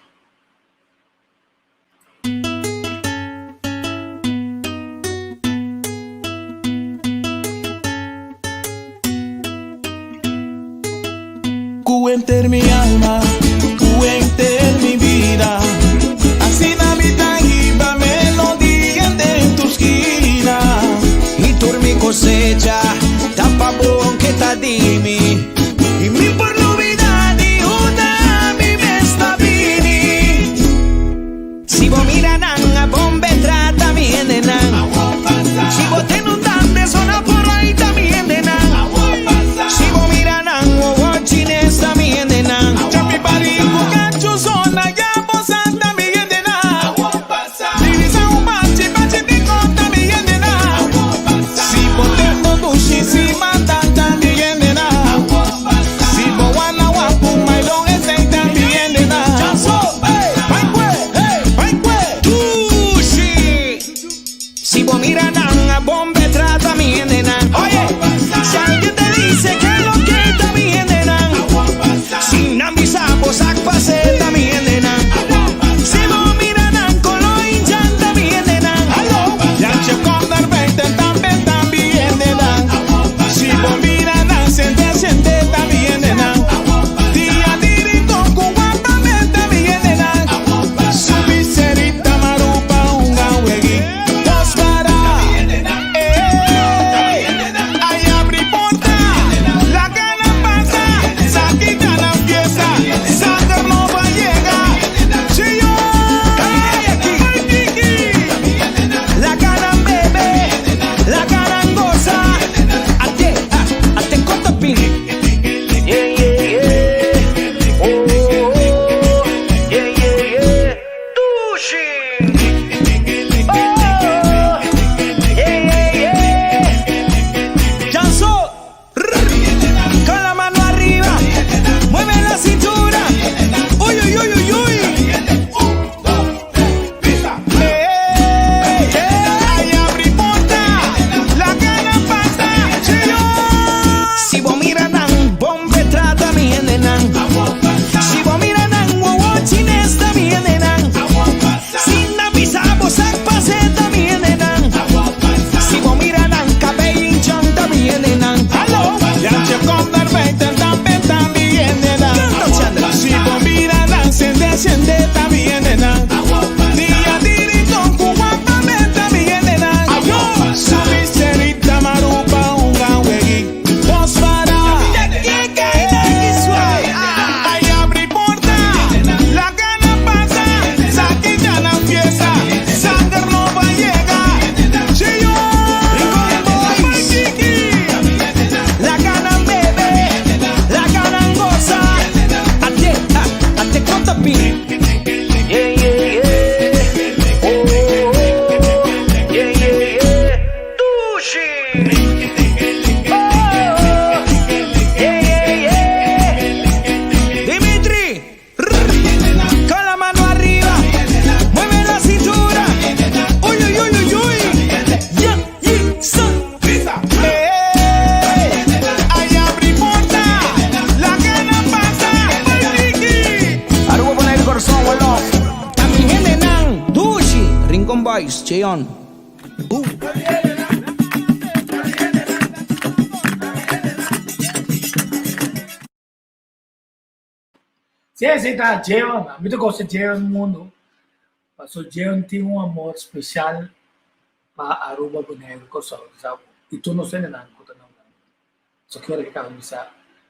Enter mi alma, enter mi vida. Así na mi tangiba melodía en tu esquina. Y tú mi cosecha, tapa bom que ta dimi. Y mi por novedad y una mi me está vini. Si vos miran a bombe trata mi enenan. Si vos ten un dante zona por ahí también enenan. Si vos miran a chines también enenan. Ya mi pari bucacho zona ya vos anda mi enenan. Divisa un bache de conta mi enenan. Si vos ten un dushi si matan también enenan. vos miran a bombe trata mi nena. Oye, si alguien te dice que lo que está bien nena, sin ambisa vos pase mi nena. Si vos miran con lo hinchanta mi nena, ya che con dar 20 también nena. Si vos miran siente también nena. Día dirito cubatamente mi nena. Su miserita marupa un gawegi. Dos para ay abri porta. La gana pasa, saqui gana fiesta. Sander no va a llegar. Si yo ay aquí, la gana bebe, la gana goza. Ate corta pin. Con la mano arriba, mueve la cintura. Uy, uy, uy, uy, uy. Ay, abrí porta, la gana pasa. Si vos miran, bombe trata mi nena. Si vos miran, watchines también nena. Sin avisar, vos paseta mi nena. Si vos miran, cabello hinchón también nena. Ya che con dar 20 también nena. Si vos miran, siente también nena. Día dirito cubatamente también nena. Su miserita marupa un gawegi. Dos para ay abri porta. La gana pasa, saqui gana fiesta. Sander no va a llegar. Si yo la gana bebe, la gana goza. Ate corta pin. Dimitri, con la mano arriba, mueve la cintura. Uy, uy, uy, uy, uy. Ya, son. Ay, abrí porta, la gana pasa. Ahora voy a poner el corazón, bueno. A mi gente nan, Dushi, Rincón Boys, Cheon. Se aceitar Jeon, muito gosto de Jeon no mundo. Mas o Jeon tem um amor especial para Aruba, Bonaire, Kosovo. E tu não sei nada, não. Só que eu quero dizer,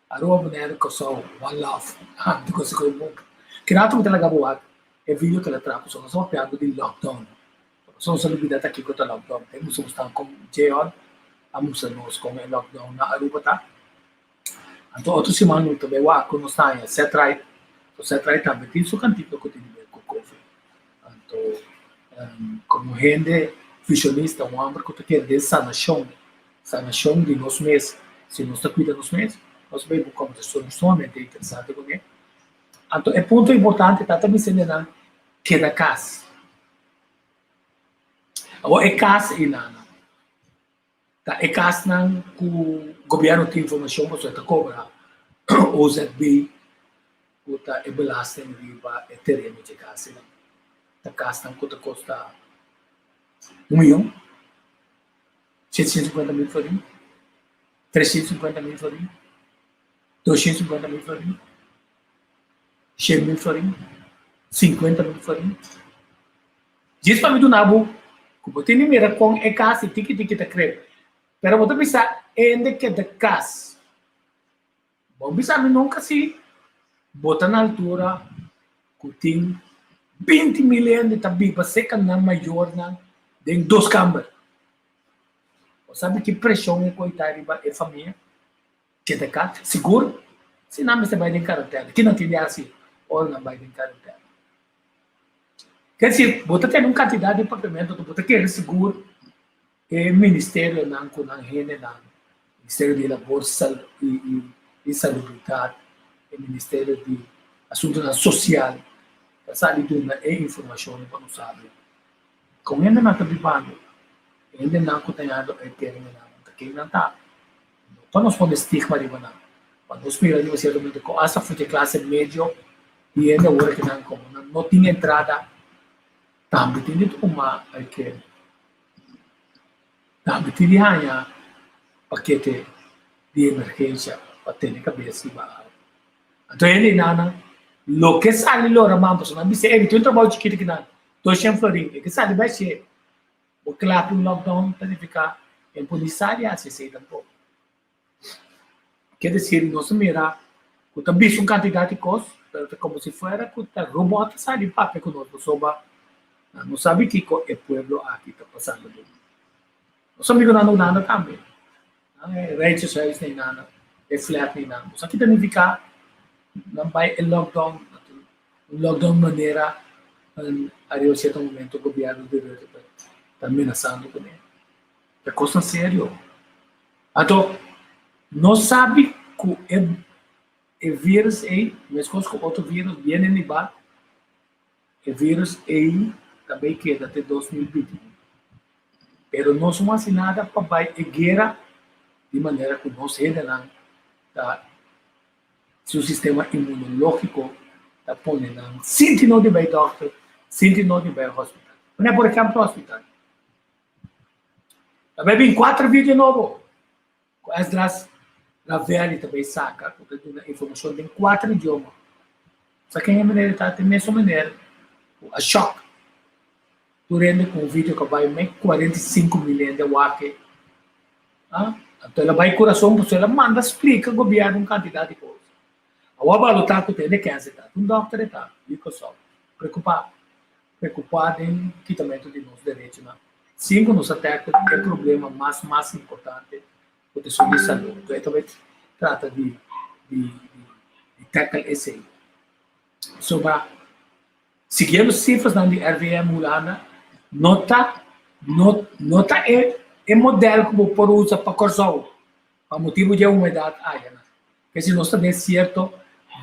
Aruba, Bonaire, Kosovo, one love. Muito gosto de muito. Kinato mo talaga buhat. E video que ela trapo, só nós piado de lockdown. Só nós libida aqui com o lockdown. Tem muitos estão com Jeon, a muitos nós com o lockdown na Aruba tá. Então outro semana também wa quando está em Setrai. Setrai também tem seu cantigo que tem com Covid. Então como gente visionista, um homem que quer de sanação de nós mesmos. Se nós está cuidando dos mesmos, nós vemos como somos somente interessados com ele. Então é ponto importante tá também sendo que da casa. Ou é casa e nada. Tá é casa não que o governo tem informação para você cobrar OZB ou tá é belasting riba é terreno de casa. Tá casa não custa 1 milhão, 750 mil florim, 350 mil florim, 250 mil florim, 100 mil florim, 50 mil florim. Diz para mim do Nabu, que você nem mira com é casa e tiki tá crepe. Pero você pensa ainda que da casa. Bom, bisa mim nunca se bota na altura que tem 20 milhões de tabi para ser na maior na tem 2 câmaras. Você sabe que pressão é coitada é família que da casa seguro. Se não você vai em carteira, que não tem assim, ou não vai em carteira. Quer dizer, você tem uma quantidade de pagamento, você quer seguro. O Ministério não rende nada. O Ministério de Labor e Salubridade, o Ministério de Assuntos Social, essa ali é informação para nós saber. Com ele não está vivendo. Ainda não que tenha a terminar, que não está. Para nós pôr estigma de banana. Quando nós miramos, nós temos que essa foi de classe médio e ainda agora que não como não tinha entrada, também tinha uma que também tinha paquete de emergência para ter na cabeça e barra. Então ele nana, lo que sale lora mambo, não me sei, tu trabalho chiquito que não, tô sem florinho, que sale vai ser o clap no lockdown para ficar em polícia se sei também. Quer dizer, nós mira, que também são quantidade de coisas, como se fosse que o robô sai de papel conosco, não sabe que é pueblo aqui está passando. Nós sabemos que não nada também. Redes sociais nem nada, é flat nem nada. Mas aqui também fica, não vai o lockdown maneira, a certo momento o governo deve estar ameaçando com ele. É coisa séria. Então, não sabe que o vírus aí, mesmo que outro vírus viene de baixo, o vírus aí também queda até 2021. Pero não somos nada para a guerra de maneira que nós ainda tá seu sistema imunológico está ponendo sinto não de bem doctor, sinto não de bem hospital. Não é por exemplo hospital. Também vem 4 vídeos novos. As a velha também saca, porque a informação tem 4 idiomas. Só que a maneira está tem mesma maneira. A choque. Tu rende com um vídeo que vai mais 45 milhões de wake. Então ela vai coração, porque ela manda explica ao governo uma quantidade de coisas. A wabalo está com ele que está. Um doctor está, digo só, preocupado em quitamento de nossos direitos. 5 nos ataques é o problema mais importante. Proteção de saúde. Então, também trata de tackle esse aí. Sobre seguindo as cifras da RVM Mulana, nota é modelo como por usa para corção, para motivo de umidade aí, porque se nós também certo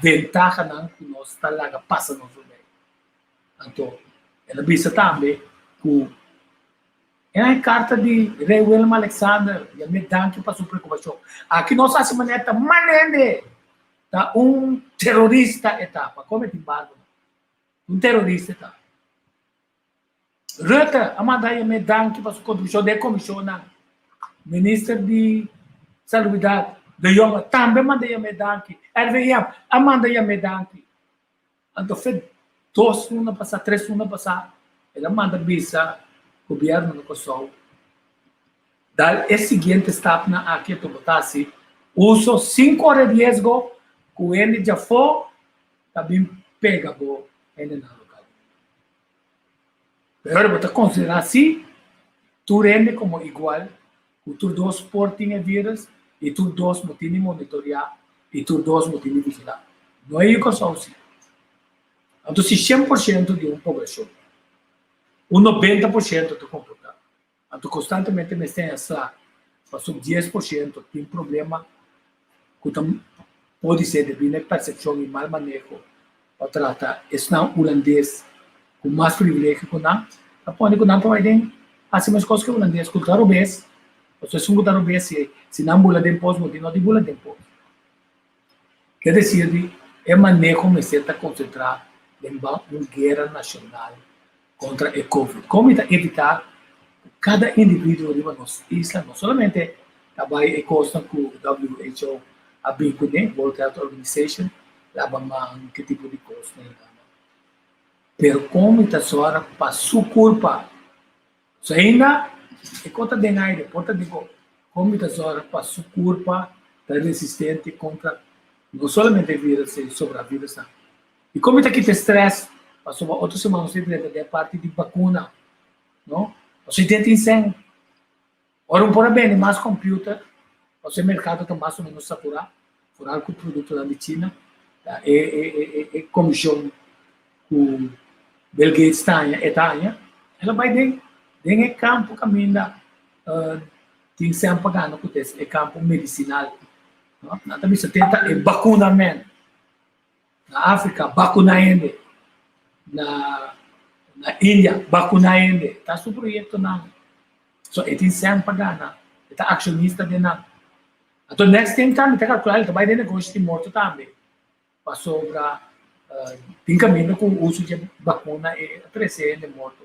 ventaja não que nós está lá passa no meio. Então, ela visa também que é a carta de Rei William Alexander, e a medida que passou preocupação. Aqui nós fazemos maneta manende, tá terrorista etapa, como é que barco? Terrorista etapa. Rutte, a mandar a medida que passou contribuição de comissão, ministro de saúde, de Yonga, também mandei a medida que, RVM, a mandei a medida que. Então, fez 2 semanas passar, 3 semanas passar, ela manda visa governo no Kosovo. Dal é seguinte step na aqui to botasi uso 5 horas de riesgo que ele já foi também pega bo ele na local. Pero bota considerar assim tu rende como igual que tu 2 porting e vírus e tu 2 motini monitorear e tu 2 motini vigilar. Não é isso só assim. Então se 100% de uma população o 90% do comportamento. Então, constantemente me tem essa, passou 10% tem problema que pode ser devido à percepção e mal manejo para tratar esse não holandês com mais privilégio que não, pode que não pode fazer mais coisas que o holandês, que o tarobês, você se um tarobês se não bula de imposto, não tem bula de imposto. Quer dizer, é manejo me está concentrar em uma guerra nacional contra o Covid. Como evitar cada indivíduo de nossa isla, não somente trabalha e costa com o WHO, a BICUNE, World Health Organization, leva que tipo de coisa. Pero como está só para sua culpa, se ainda é conta de nada, porta digo, como está só para sua culpa, está resistente contra não somente o vírus, sobre a vírus, não. E como está aqui de estresse, passou outras semanas de parte de vacuna, não? Você tem incêndio. Ora, por bem, mais computer, o mercado está mais ou menos saturado, furar com o produto da China, e comissão o Bill Gates está, ela vai em campo caminho, tem sempre pagando com esse campo medicinal, não? Também se tenta vacunamento. Na África, vacunamento. Na Índia, vacunar ainda. Está seu projeto não. So, ito yung pagana. Ito actionista din na. At next time kami, calcular, ito ba din negosyo di morto kami. Pasobra, din kami na kung uso siya bakuna, 13 de morto.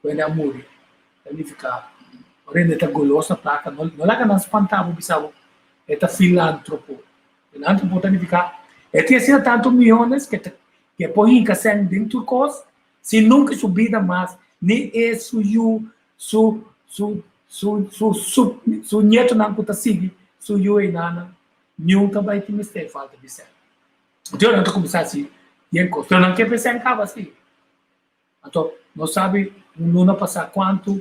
Kung na muri. Kami fica, rin ito gulos na plaka. Wala ka nang spantabo, bisaw. Ito filantropo. Filantropo, tani fica, ito yung tanto millones que põe em casang din turcos, se nunca subida mais, nem é su neto não conta sigue, su e nana, nunca vai ter mistério falta de ser. Então não tô começar assim, e encosto, eu não quero pensar em cava assim. Então não sabe não passar quanto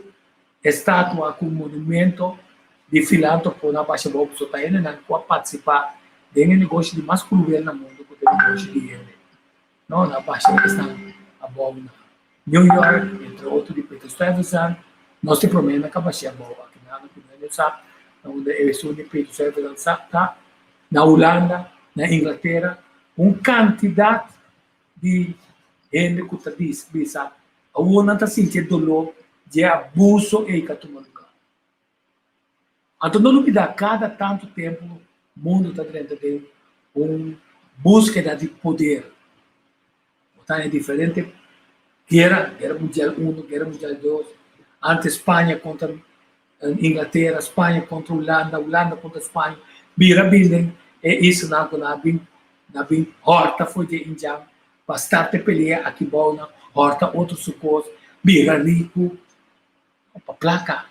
estátua com monumento de filântropo na baixa boca só tá ele não pode participar de negócio de mais cruel no mundo que o negócio de ele. Não, na baixa está a boa New York, entre outros de Peter Stuyvesant, nós temos problema com a baixa boa. Aqui na Primeira sabe, onde é o de Peter Stuyvesant está, na Holanda, na Inglaterra, quantidade de gente que está diz, a uma está sentindo dolor de abuso e catumano. Então, não dá cada tanto tempo, o mundo está dentro de búsqueda de poder. Então, é diferente. Guerra Mundial I, Guerra Mundial II. Antes, Espanha contra Inglaterra, Espanha contra Holanda, Holanda contra Espanha. Bira bilden, isso não é horta foi de Indian. Bastante peleia aqui bom, horta outros sucos, bira rico, para placa.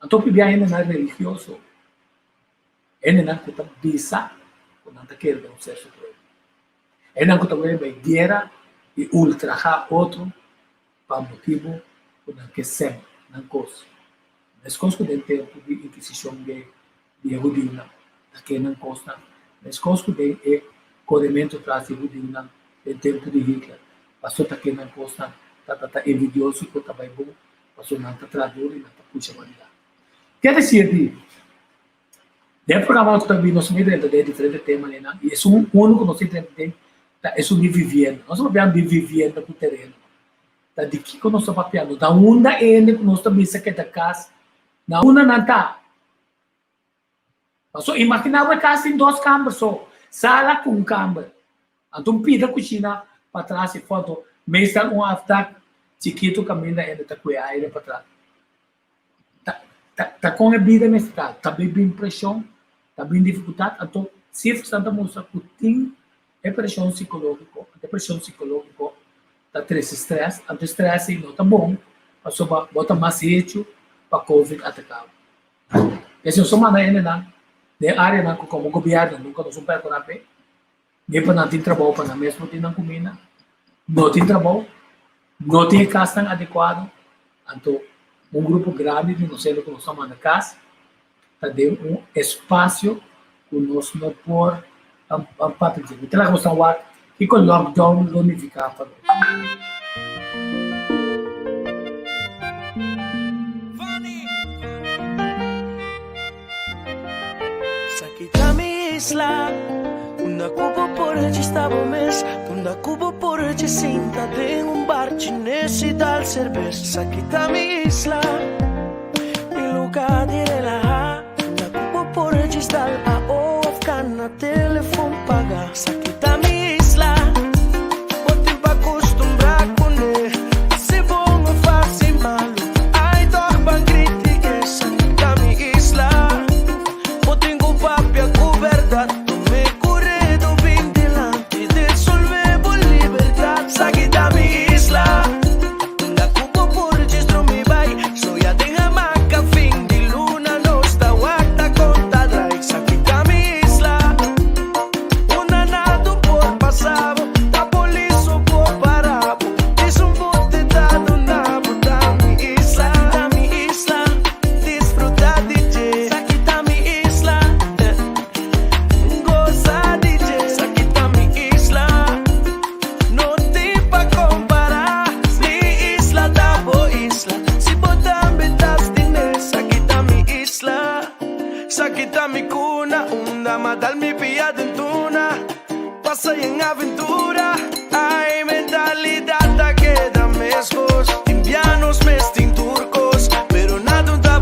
Então, o ainda não é religioso. Ele não conta bisa, quando não quer dar um certo problema. Ele não conta bem guerra e ultrajar outro para motivo quando não quer ser, não coisa. Mas coisas que tem tempo de inquisição de Yehudina, que não consta. Mas coisas que tem corrimento atrás de Yehudina, tem tempo de Hitler. Passou que não consta, está envidioso que está bem bom, passou não está traduz e não está puxa validade. Quer dizer, dentro do programa que também nós temos dentro de diferentes temas, e é único que nós temos é de vivienda. Nós estamos falando de vivienda com terreno. De que nós estamos falando? Da onde é que nós estamos falando da casa? Na onde não está? Mas imaginava a casa em 2 câmaras só. Sala com câmara. Então, pida a cozinha para trás e foto. Mas está aftar chiquito caminho ainda está com a aire para trás. Está com a vida nesse caso. Está bem pressão. Está bem dificuldade. Então, se você está mostrando que tem depressão psicológica, está três estresse, o estresse não está bom, mas bota mais hecho para COVID atacar. Essa é uma maneira de área como governo nunca nos percorre bem, nem para não ter trabalho para não mesmo ter comida, não tem trabalho, não tem casa adequada, então grupo grande de nós que nós estamos na casa, está dando espaço que nós não podemos participar. Então, nós estamos aqui com o lockdown unificado. Sakita mi isla, una cubo por ci stavo mes, una cubo por ci sinta in bar cinese dal cerveza. Sakita mi isla, mi lugar di relajar, una cubo por ci sta a off canna telefon paga. Sakita mi isla, botin pa acostumbrar con él, se bom ou fácil malo, ai dorban críticas. Sakita mi isla, botin com papia coberta, me corredo bem delante, dissolvevo liberdade. Sakita mi isla, na cubo por distro me vai, so ya deja maca fin de luna no está guarda conta drai. Sakita mi isla, una nado por pasado, ta poliso por parabo, es un bote dado na puta mi isla, disfruta DJ. Sakita mi isla, goza DJ. Sakita mi isla, no te pa comparar, mi isla da bo isla, si botan betas tine. Sakita mi isla, Sakita mi cuna, una matar mi pilla dentuna, pasa en aventura, hay mentalidad da que da mescos, indianos mestin turcos, pero nada da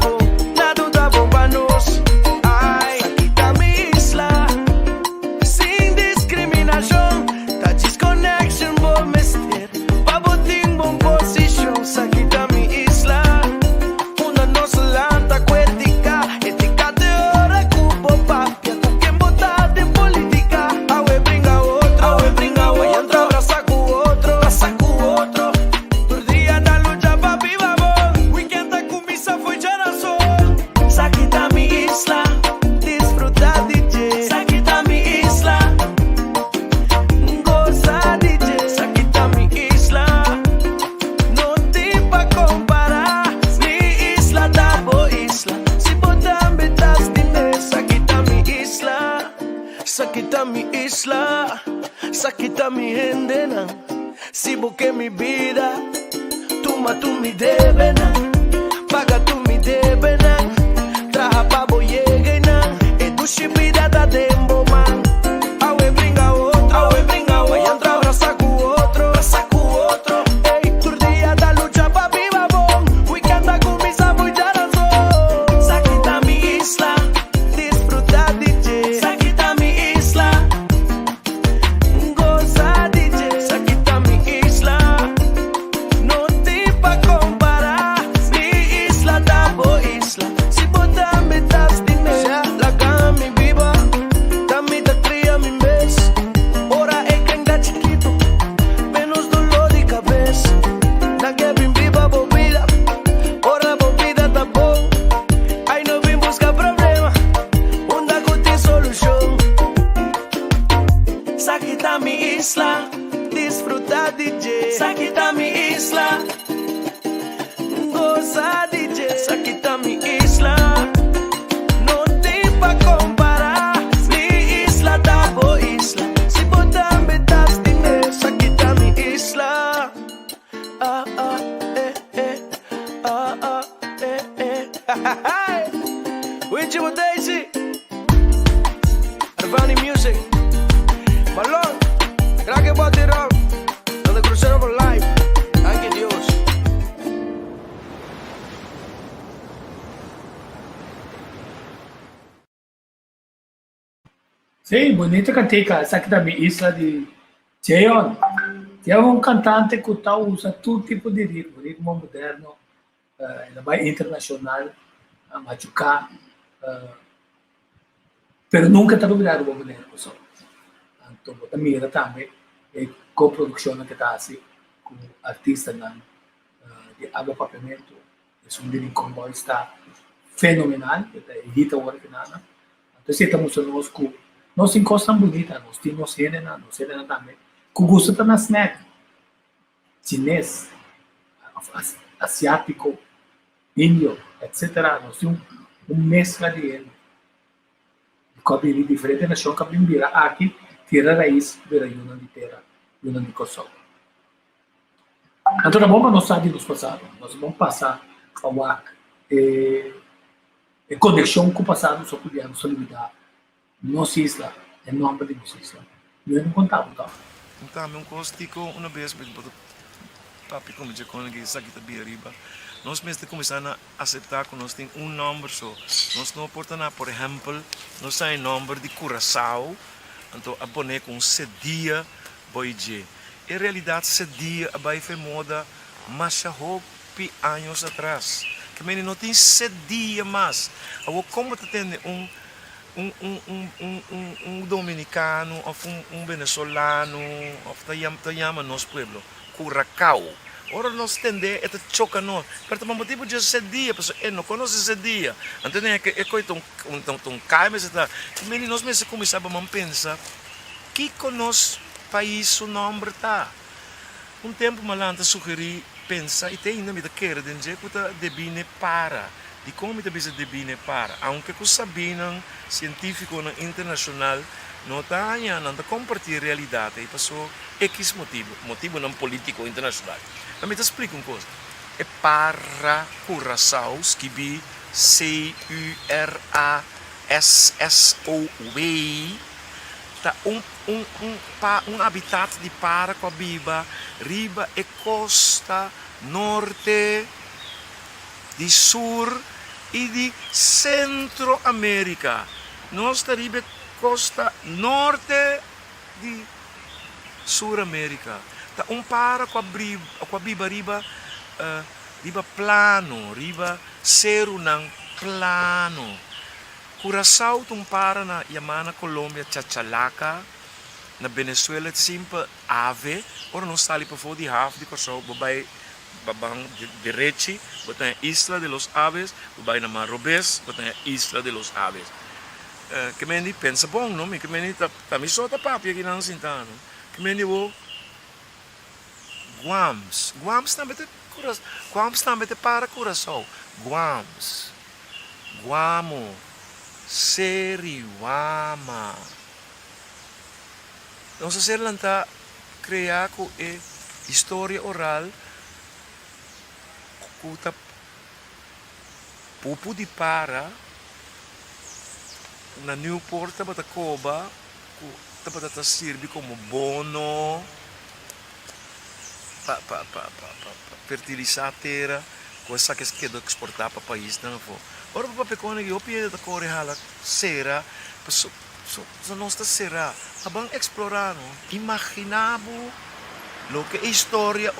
quita mi isla, quita mi gente, na. Si busqué mi vida, toma tú mi debe, na. Paga tú mi debe, na. Traja pa boyegue, na. E tu shibida da dembo, man. Awe bringa otro, vaya entra abraza cu otro, ey, turdia da lucha pa viva bon, weekend da kumisa buja razón. Sakita mi isla, disfruta DJ, sakita mi isla, goza DJ, sakita mi isla, no te pa comparar, mi isla da bo isla, si botar me das dinero, la cami viva, dami da cría mi mes, ora é quem dá chiquito, menos dolor de cabeça, na que vim viva bobida, ora bobida tá bom, aí não vim buscar problema, onda que tem solução. Sakita mi isla, disfruta DJ, sakita mi isla, goza DJ, sakita mi isla, no tem pa comparar, mi isla da bo isla, si botar me das dinero, sakita mi isla, ah ah ah ah Winchi Daisy, Arvani Music, Balón, Crack Botirón, donde crucero por live, ay que Dios. Sim, bonita cantica. Essa aqui também, Isla de Jeon. É um cantante que usa todo tipo de ritmo moderno, ainda mais internacional, machucar, mas nunca está duvidado o brasileiro. Então, a mira também é coprodução que está assim, com artista de Água Papamento, é um lírico comboio, está fenomenal, edita o original. Então, se estamos conosco, nós encostamos bonita, nós temos Serena também. Que gosta está na snack. Chinês, asiático, índio, etc. Nós temos mescla de ele. Cobre de diferentes nações que vira aqui, tira raiz, vira Yunan de terra, Yunan de Kosovo. Então, vamos nossa de nos passado. Nós vamos passar a WAC. E conexão com o passado, só podíamos solidar. Nossa isla, é nome de nossa isla. Eu não contava, tá? Então, eu gosto uma vez, papi como já quando que sakita biariba, nós mesmo começamos a aceitar que nós temos número só. Nós não portamos, por exemplo, nós temos número de Curaçao, então a boné com sedia boije. Em realidade, sedia vai foi moda, mas hopi anos atrás. Que menino não tem sedia mais. Agora como tu tem dominicano, ou venezuelano, ou tayama nosso pueblo, Curacao. Ora nós tende esta choca nós, pero também motivo de sedia, pessoal, não conhece sedia. Então é que é coisa tão calma essa. Menino nós mesmo começamos a pensar que conosco país o nome tá. Tempo malanta sugeri pensa e tem ainda me quer dizer que tá debine para. De como está bisa debine para, aunque que sabinang científico na internacional não está não compartilhar realidade e passou X motivo não político internacional. Mas me explico uma coisa. É para Curaçao, que vi Curassou, tá habitat de para com a biba, riba e costa norte de sur e de Centro-América. Nós estamos costa norte de Sur-América. Tá para com a biba riba plano, riba zero ng plano. Curaçao tung para na Yamana, Colômbia, Chachalaca, na Venezuela, simple ave, ora não está ali para fora de half de Curaçao, babang direchi, botan a Isla de los Aves, babay na Marobes, botan a Isla de los Aves. Kemendi pensa bom, no? Kemendi tamisota papi aqui na Sintano. Kemendi wo Guams também para Curaçao. Guamo, Seriwama, Nós serlanta criar com a história oral com o pupu de para na Newport bata koba ku bata sirvi como bono fertilizar a terra coisa que quer exportar para o país não for ora para pecona que opie da corre hala será so nós está será abang explorar imaginabo lo que história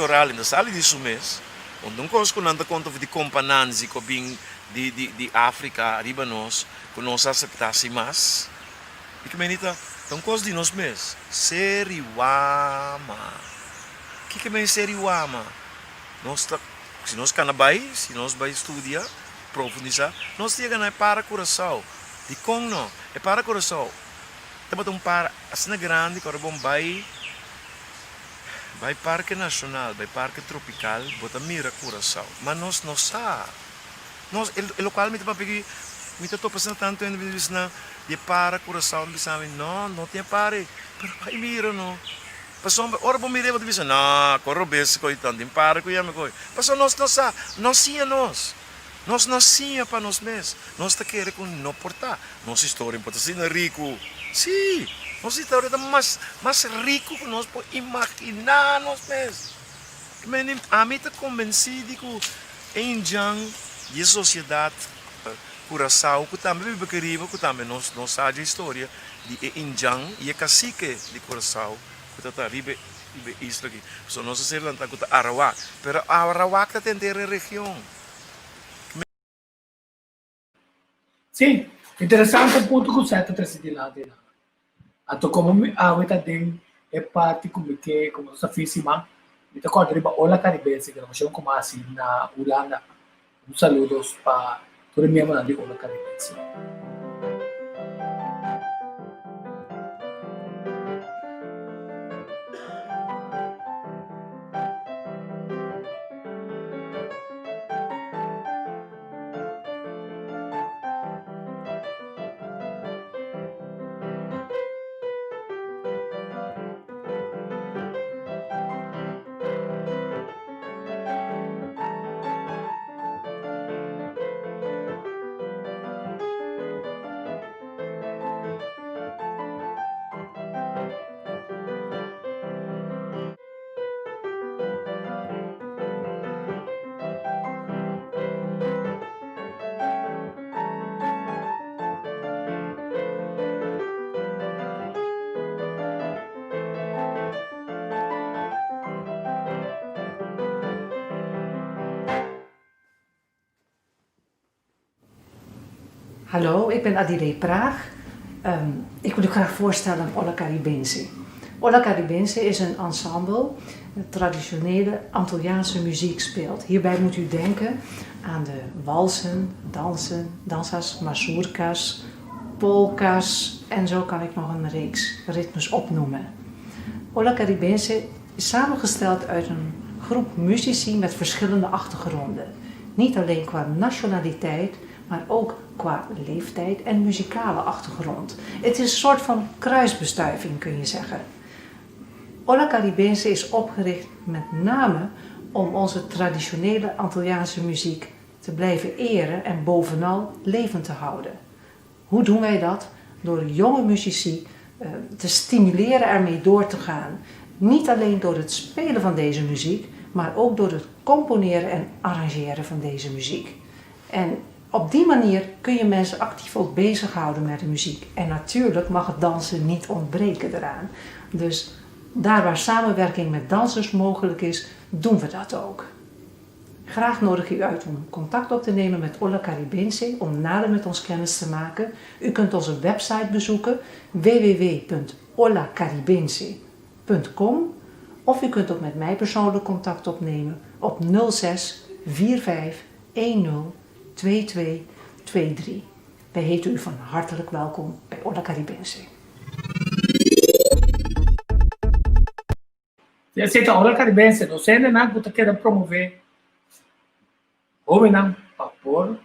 oral ainda sali disso mês onde nós conta conta de compananzi que vem de África arriba nós que nós aceitasse mais e que menita então coisa de nós mês seriwama que é seriwama nós se nós canabai se nós vai estudar profundizar nós chega na para coração de não é para coração temos para assim grande que bom vai parque nacional vai parque tropical bota mira coração mas nós não sabe nós o local me tá peguei me tá passando tanto em vez na de para coração me sabe não tem pare pero vai mira não passou ora bom me deve dizer não corro bem coi tanto para que me coi passou nós não sabe nós sim nós nascia para nós mesmos. Nós está querendo com não portar. Nossa história pode ser rico. Sim, nossa história é mais rico que nós podemos imaginar nós mesmos. A mim está convencido que em Jang e a sociedade Curaçao, que também é querido, que também nós sabemos a história de Injang e a cacique de Curaçao, que está arriba isla aqui. So nós se lanta com Arawak, pero Arawak está dentro da região. Sim, interessante o ponto que você está trazendo lá. Então, como a Weta tem é parte como nós fizemos, me toca arriba Ola Caribense, que nós chamamos como assim na Holanda. Saludos para todo mundo de Ola Caribense. Hallo, ik ben Adile Praag. Ik wil u graag voorstellen aan Ola Caribense. Ola Caribense is een ensemble dat traditionele Antilliaanse muziek speelt. Hierbij moet u denken aan de walsen, dansas, mazurkas, polkas en zo kan ik nog een reeks ritmes opnoemen. Ola Caribense is samengesteld uit een groep muzici met verschillende achtergronden. Niet alleen qua nationaliteit, maar ook qua leeftijd en muzikale achtergrond. Het is een soort van kruisbestuiving, kun je zeggen. Ola Caribense is opgericht met name om onze traditionele Antilliaanse muziek te blijven eren en bovenal levend te houden. Hoe doen wij dat? Door jonge muzici te stimuleren ermee door te gaan. Niet alleen door het spelen van deze muziek, maar ook door het componeren en arrangeren van deze muziek. En op die manier kun je mensen actief ook bezighouden met de muziek. En natuurlijk mag het dansen niet ontbreken eraan. Dus daar waar samenwerking met dansers mogelijk is, doen we dat ook. Graag nodig ik u uit om contact op te nemen met Ola Caribense om nader met ons kennis te maken. U kunt onze website bezoeken www.olacaribense.com of u kunt ook met mij persoonlijk contact opnemen op 06 45 10 2223. Wij heten u van hartelijk welkom bij Ola Caribense. Je zit in Ola Caribense, nós ainda não queremos promover jovens para pôr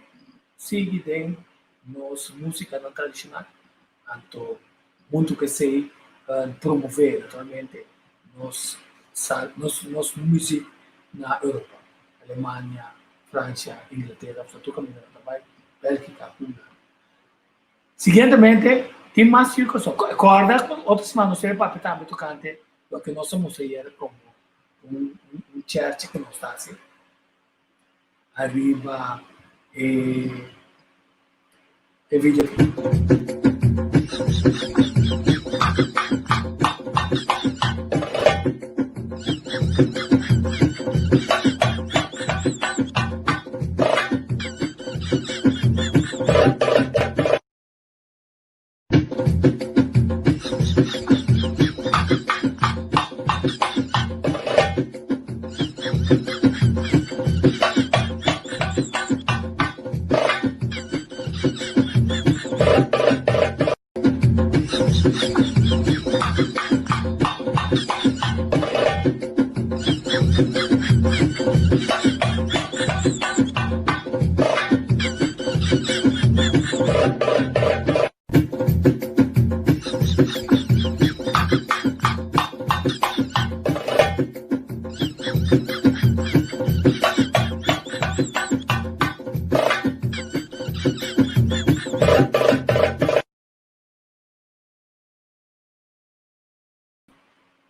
seguir nossa música não tradicional. Então, muito que sei, promover naturalmente nos música na Europa, Alemanha, França, Inglaterra, portanto, caminho também, Bélgica, Holanda. Seguintemente, tem mais que só corda, outras manos se para também tocante, o que nós somos aí era como church que nós está assim, arriba e vídeo.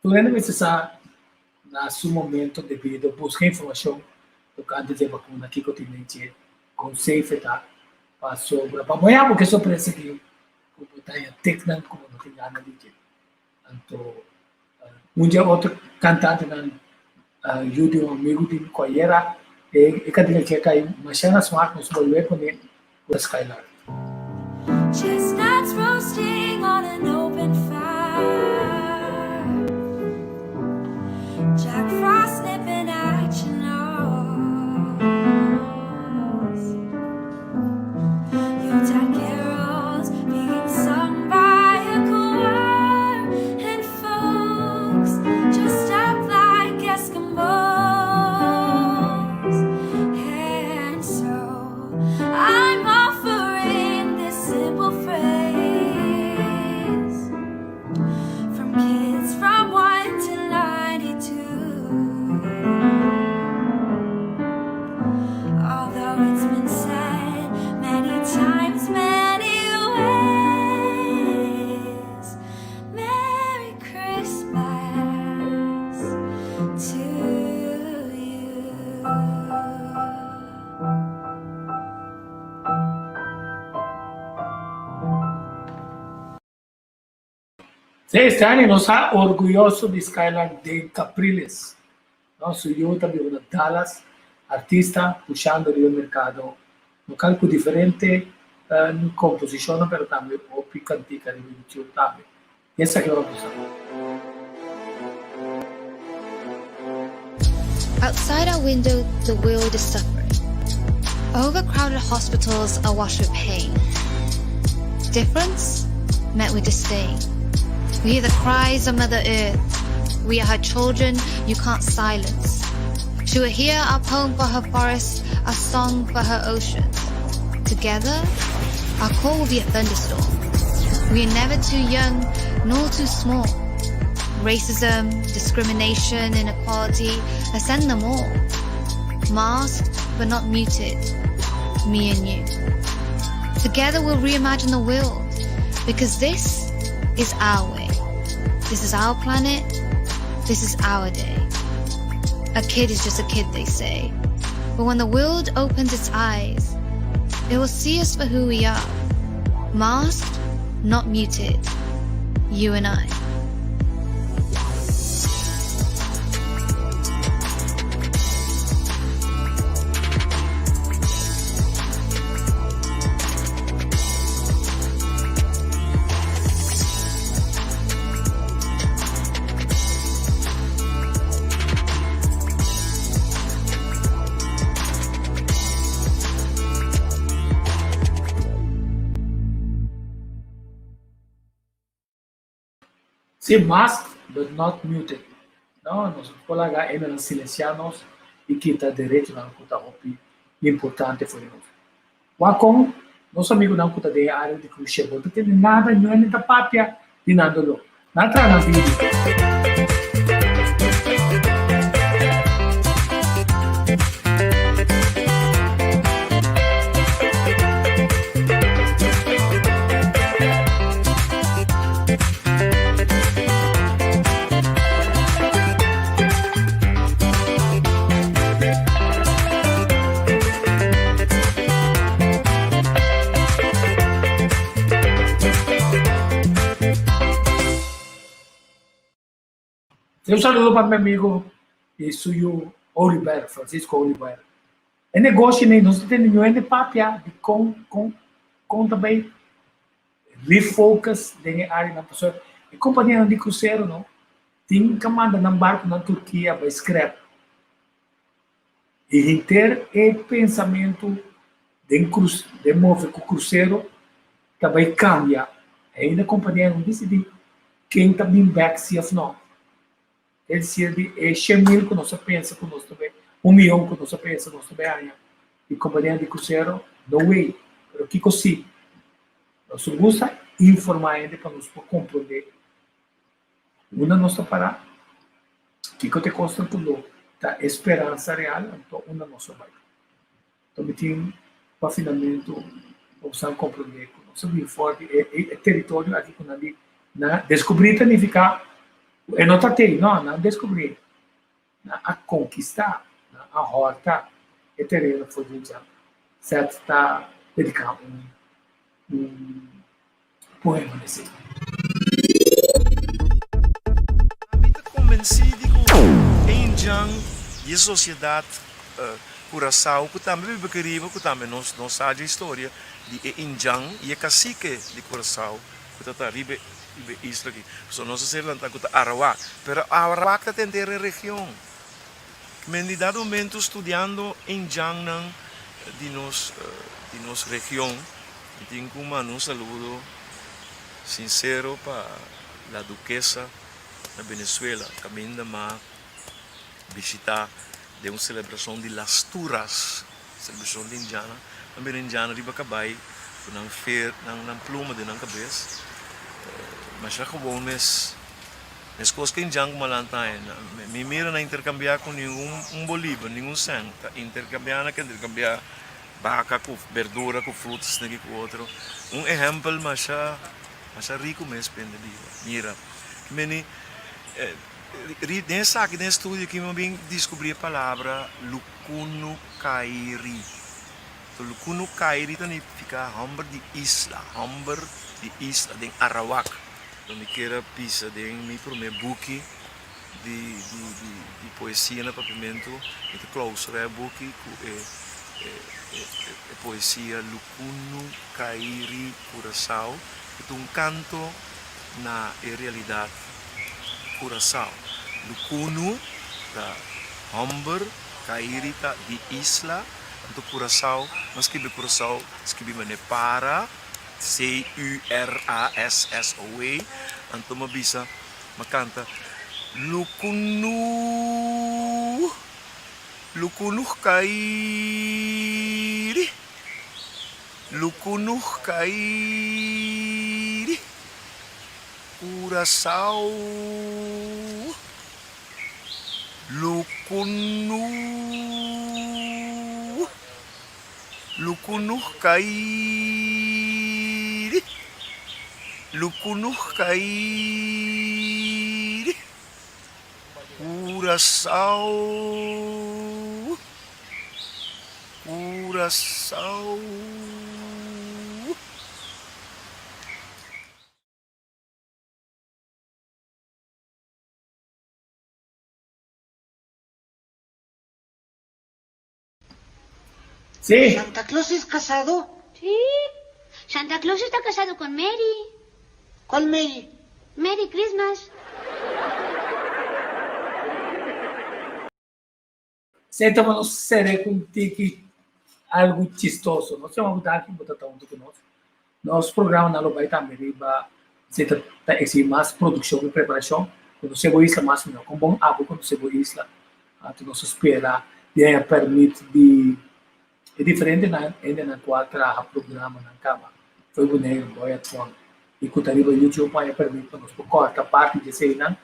Podendo precisar, na seu momento devido, buscar informação tocante de vacuna aqui continente com safety para sobre para apoiar porque só parece que como tem técnica como não tem nada de jeito. Então, dia outro cantante na YouTube amigo de Coiera e cadê que caiu mas já nas marcas volver com ele o Skylar. Chestnuts roasting on an open fire. Jack Frost nipping at your nose. Yuletide carols being sung by a choir, and folks dressed up like Eskimos. And so I'm offering this simple phrase from kids from 1 to 92. Although it's been said many times, many ways, Merry Christmas to you. Este año nos ha orgulloso de Skylar de Capriles. Nosso eu também na Dallas, artista puxando o mercado local com diferente composição, mas também o picantica de vídeo também. Essa que é a opção. Outside our window, the world is suffering. Overcrowded hospitals are awash with pain. Difference met with disdain. We hear the cries of Mother Earth. We are her children, you can't silence. She will hear our poem for her forests, our song for her oceans. Together, our call will be a thunderstorm. We are never too young, nor too small. Racism, discrimination, inequality, ascend them all. Masked, but not muted. Me and you. Together we'll reimagine the world, because this is our way. This is our planet. This is our day. A kid is just a kid, they say. But when the world opens its eyes, it will see us for who we are. Masked, not muted. You and I. Sim, masked, but not muted. Não, nós colocar eles silenciados e quitar direito na conta hopi importante foi nós. Wakon, nosso amigo não conta de área de crucebo, não tem nada nenhum da pátria de nada lo. Natra na vídeo. Eu saludo para meu amigo e suyo Oliveira, Francisco Oliveira. É negócio, né? Nós temos nenhum papel de com também refocus da área da pessoa. E companhia de cruzeiro, não? Tem que mandar um barco na Turquia para scrap. E ter o pensamento de mover com o cruzeiro também cambia. Ainda a companhia não decide quem está bem back se ou não. Ele serve 100 mil que nós pensa que nós também, 1 milhão que nós pensa que nós também, e companhia de cruzeiro, no way, pero que assim, nós gosta informar ainda para nós compreender. Uma nossa parada, que te consta tudo, da esperança real, então uma nossa vai. Então, tem para finalmente, vamos compreender que nós somos forte, é território aqui quando ali, na descobrir significa e não tratei, não descobri, a conquistar, a rota, e terreno foi de já, certo? Está dedicado um poema desse. Eu estou convencido que em Jang e a sociedade Curaçao, que também é querido, que também não sabe a história de Injang e a cacique de Curaçao, que está ribe isla aqui. So nós se lanta com Arawak, pero Arawak está dentro da região. Mas em dado momento estudando em Jiangnan de nossa região, tenho um saludo sincero para a duquesa da Venezuela, que ainda mais visitar de uma celebração de las Turas, celebração de Indiana, também Indiana riba cabay, nang fair, nang pluma de nang cabeça. Mas já acabou nes coisas que em Jango malantayan, me mira na intercambiar com nenhum bolívar, nenhum cent, intercambiar na que intercambiar vaca com verdura, com frutas, nem com outro. Exemplo, mas já rico mesmo pendido. Mira, meni nessa aqui nesse estúdio que eu bem descobri a palavra Lukunu Kairi. Então, Lukunu Kairi significa hamber de isla de Arawak. Então, eu quero pisar de meu primeiro book de poesia no papamento. Então, clausura é book poesia Lukunu Kairi Curaçao. Então, canto na realidade Curaçao. Lukunu da hamber, Kairi ta de isla. Então, Curaçao, mas que Curaçao, escrevi para Curassou. Então, mabisa, makanta Lukunu Kairi Curaçao Lukunu Kairi Curaçao. Sí. ¿Santa Claus es casado? Sí. Santa Claus está casado con Mary. ¿Cuál Mary? Merry Christmas. Sentamos seré contigo algo chistoso. Nós vamos mudar aqui, botar tanto que nós. Nosso programa na Lobai também vai ser mais produção e preparação. Quando você vai isla mais não, com bom abo quando você vai isla, tu não espera e permite de é diferente ainda na qual trabalha programa na cama. Foi bonito, boa ação. E que o YouTube vai permitir para nós cortar parte de cena,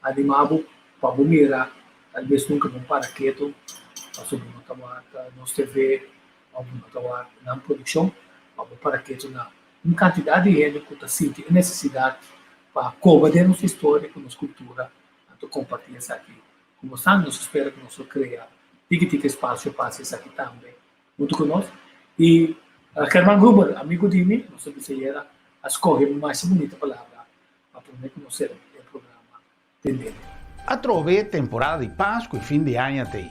animado para bumira, talvez nunca vamos para quieto, para nós TV, na produção, para quieto na uma quantidade de gente que está sentindo necessidade para combater nossa história, com nossa cultura, para compartilhar isso aqui. Como sabe, nós esperamos que nós criar tique espaço para isso aqui também, junto conosco. E Herman Gruber, amigo de mim, nós desejaria escolher a mais bonita palavra para poder conhecer o programa dele. Atrove temporada de Páscoa e fim de ano até.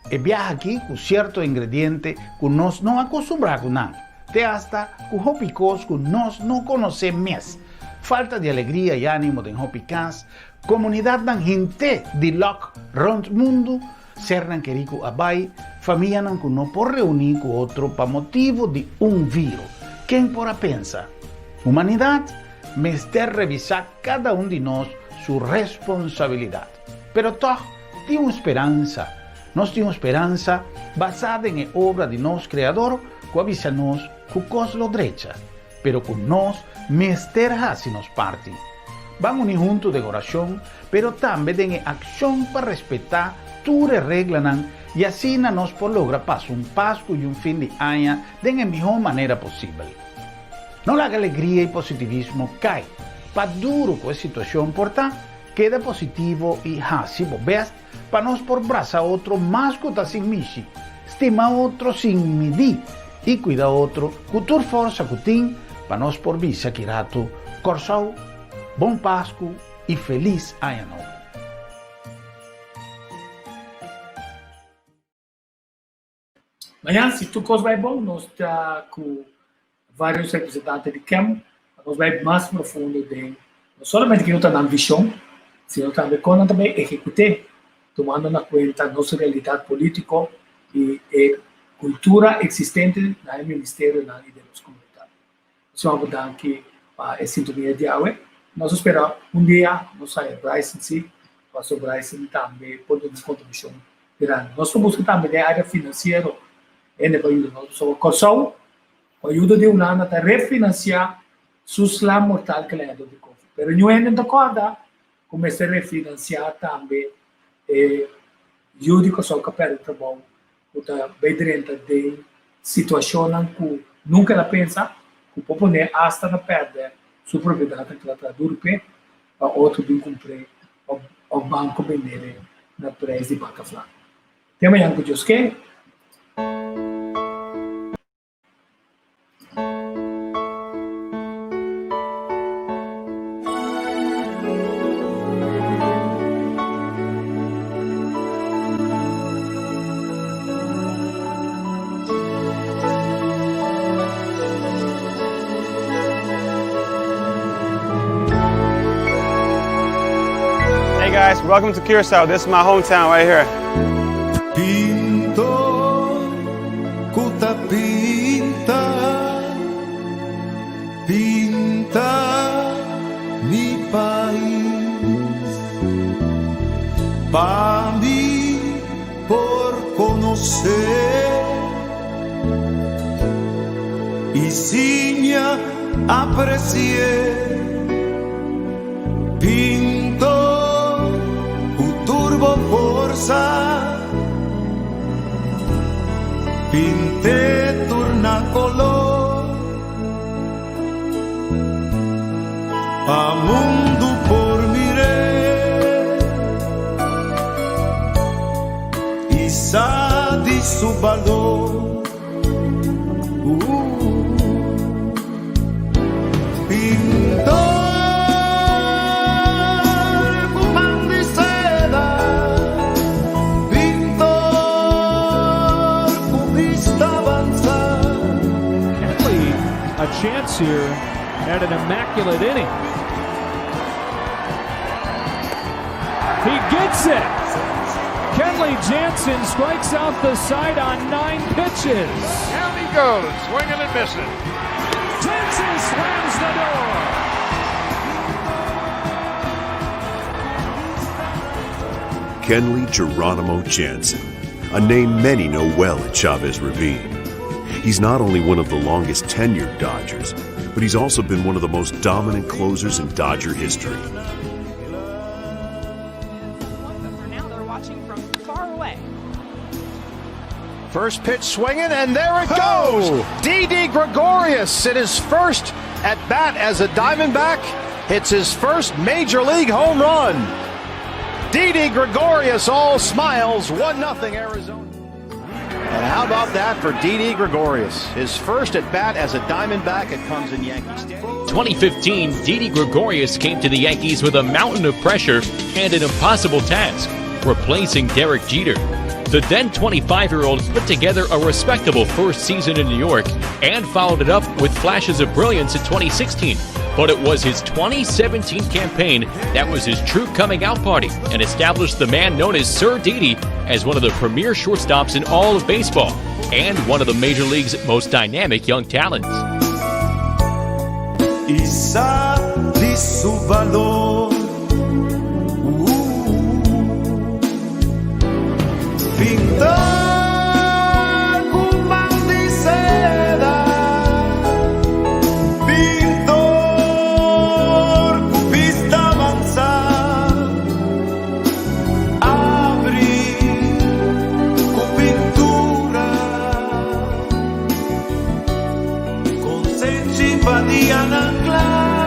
E viaja aqui com certo ingrediente que nós não acostumbramos não. Até hasta com hopicos que nós não conhecemos. Falta de alegria e ânimo de hopicas, comunidade da gente de loc rond mundo, sernan querico abai, família não que não pode reunir com outro para motivo de vírus. Quem porá pensa? Humanidade, mester revisar cada de nós sua responsabilidade. Pero toch, temos esperança. Nós temos esperança basada em obra de nosso Criador, que avisa-nos que cos lo drecha, pero com nós mester nos parte. Vamos unir junto de oração, pero também de ação para respeitar todas as regras e assim nós por logra passar Páscoa e fim de ano da melhor maneira possível. Não a alegria e positivismo cai, para duro com a situação porta, queda positivo e hasibo best para nós por braçar outro mais que está sem michi, estima outro sem medir e cuida outro com toda força que tem para nós por visa kirato, corsau, bom Páscoa e feliz ano novo. Amanhã, se tu coisa vai bom, nós está com vários representantes de campo, nós vai mais profundo de não somente que não está na visão, sino também quando também executar, tomando na conta nossa realidade política e cultura existente no Ministério da Liderança Comunitária. Nós vamos dar aqui a sintonia de água. Nós esperamos dia, nós saímos Bryson sim, para o Bryson também pode dar contribuição grande. Nós buscamos também na área financeira, nós somos corção, ajuda de um ano a refinanciar o slam mortal que é do Covid. Mas não é nada corda, começa a refinanciar também ajuda que só que perde trabalho, que está bem dentro de situação que nunca ela pensa, que o povo nem hasta não perde sua propriedade que ela está duro para outro bem cumprir o banco vender na preço de banca flat. Até amanhã que Deus quer. Hey guys, welcome to Curacao. This is my hometown right here. Pinto, kuta pinta, pinta mi país. Pa mí por conocer y sin apreciar. Pinto turbo forza, pinte turna color, a mundo por miré, y sa di su valor. Pinto a chance here at an immaculate inning. He gets it! Kenley Jansen strikes out the side on 9 pitches. Down he goes, swinging and missing. Jansen slams the door. Kenley Geronimo Jansen, a name many know well at Chavez Ravine. He's not only one of the longest tenured Dodgers, but he's also been one of the most dominant closers in Dodger history. First pitch swinging, and there it goes. Didi Gregorius in his first at bat as a Diamondback. It's his first major league home run. Didi Gregorius all smiles, 1-0 Arizona. And how about that for Didi Gregorius? His first at bat as a Diamondback at comes in Yankee Stadium. 2015, Didi Gregorius came to the Yankees with a mountain of pressure and an impossible task, replacing Derek Jeter. The then 25-year-old put together a respectable first season in New York and followed it up with flashes of brilliance in 2016. But it was his 2017 campaign that was his true coming out party and established the man known as Sir Didi as one of the premier shortstops in all of baseball and one of the Major League's most dynamic young talents. Y sabe su valor. Pintor cubano de seda, pintor cubista avanzar, abrir con pintura, con sensibilidad anclar.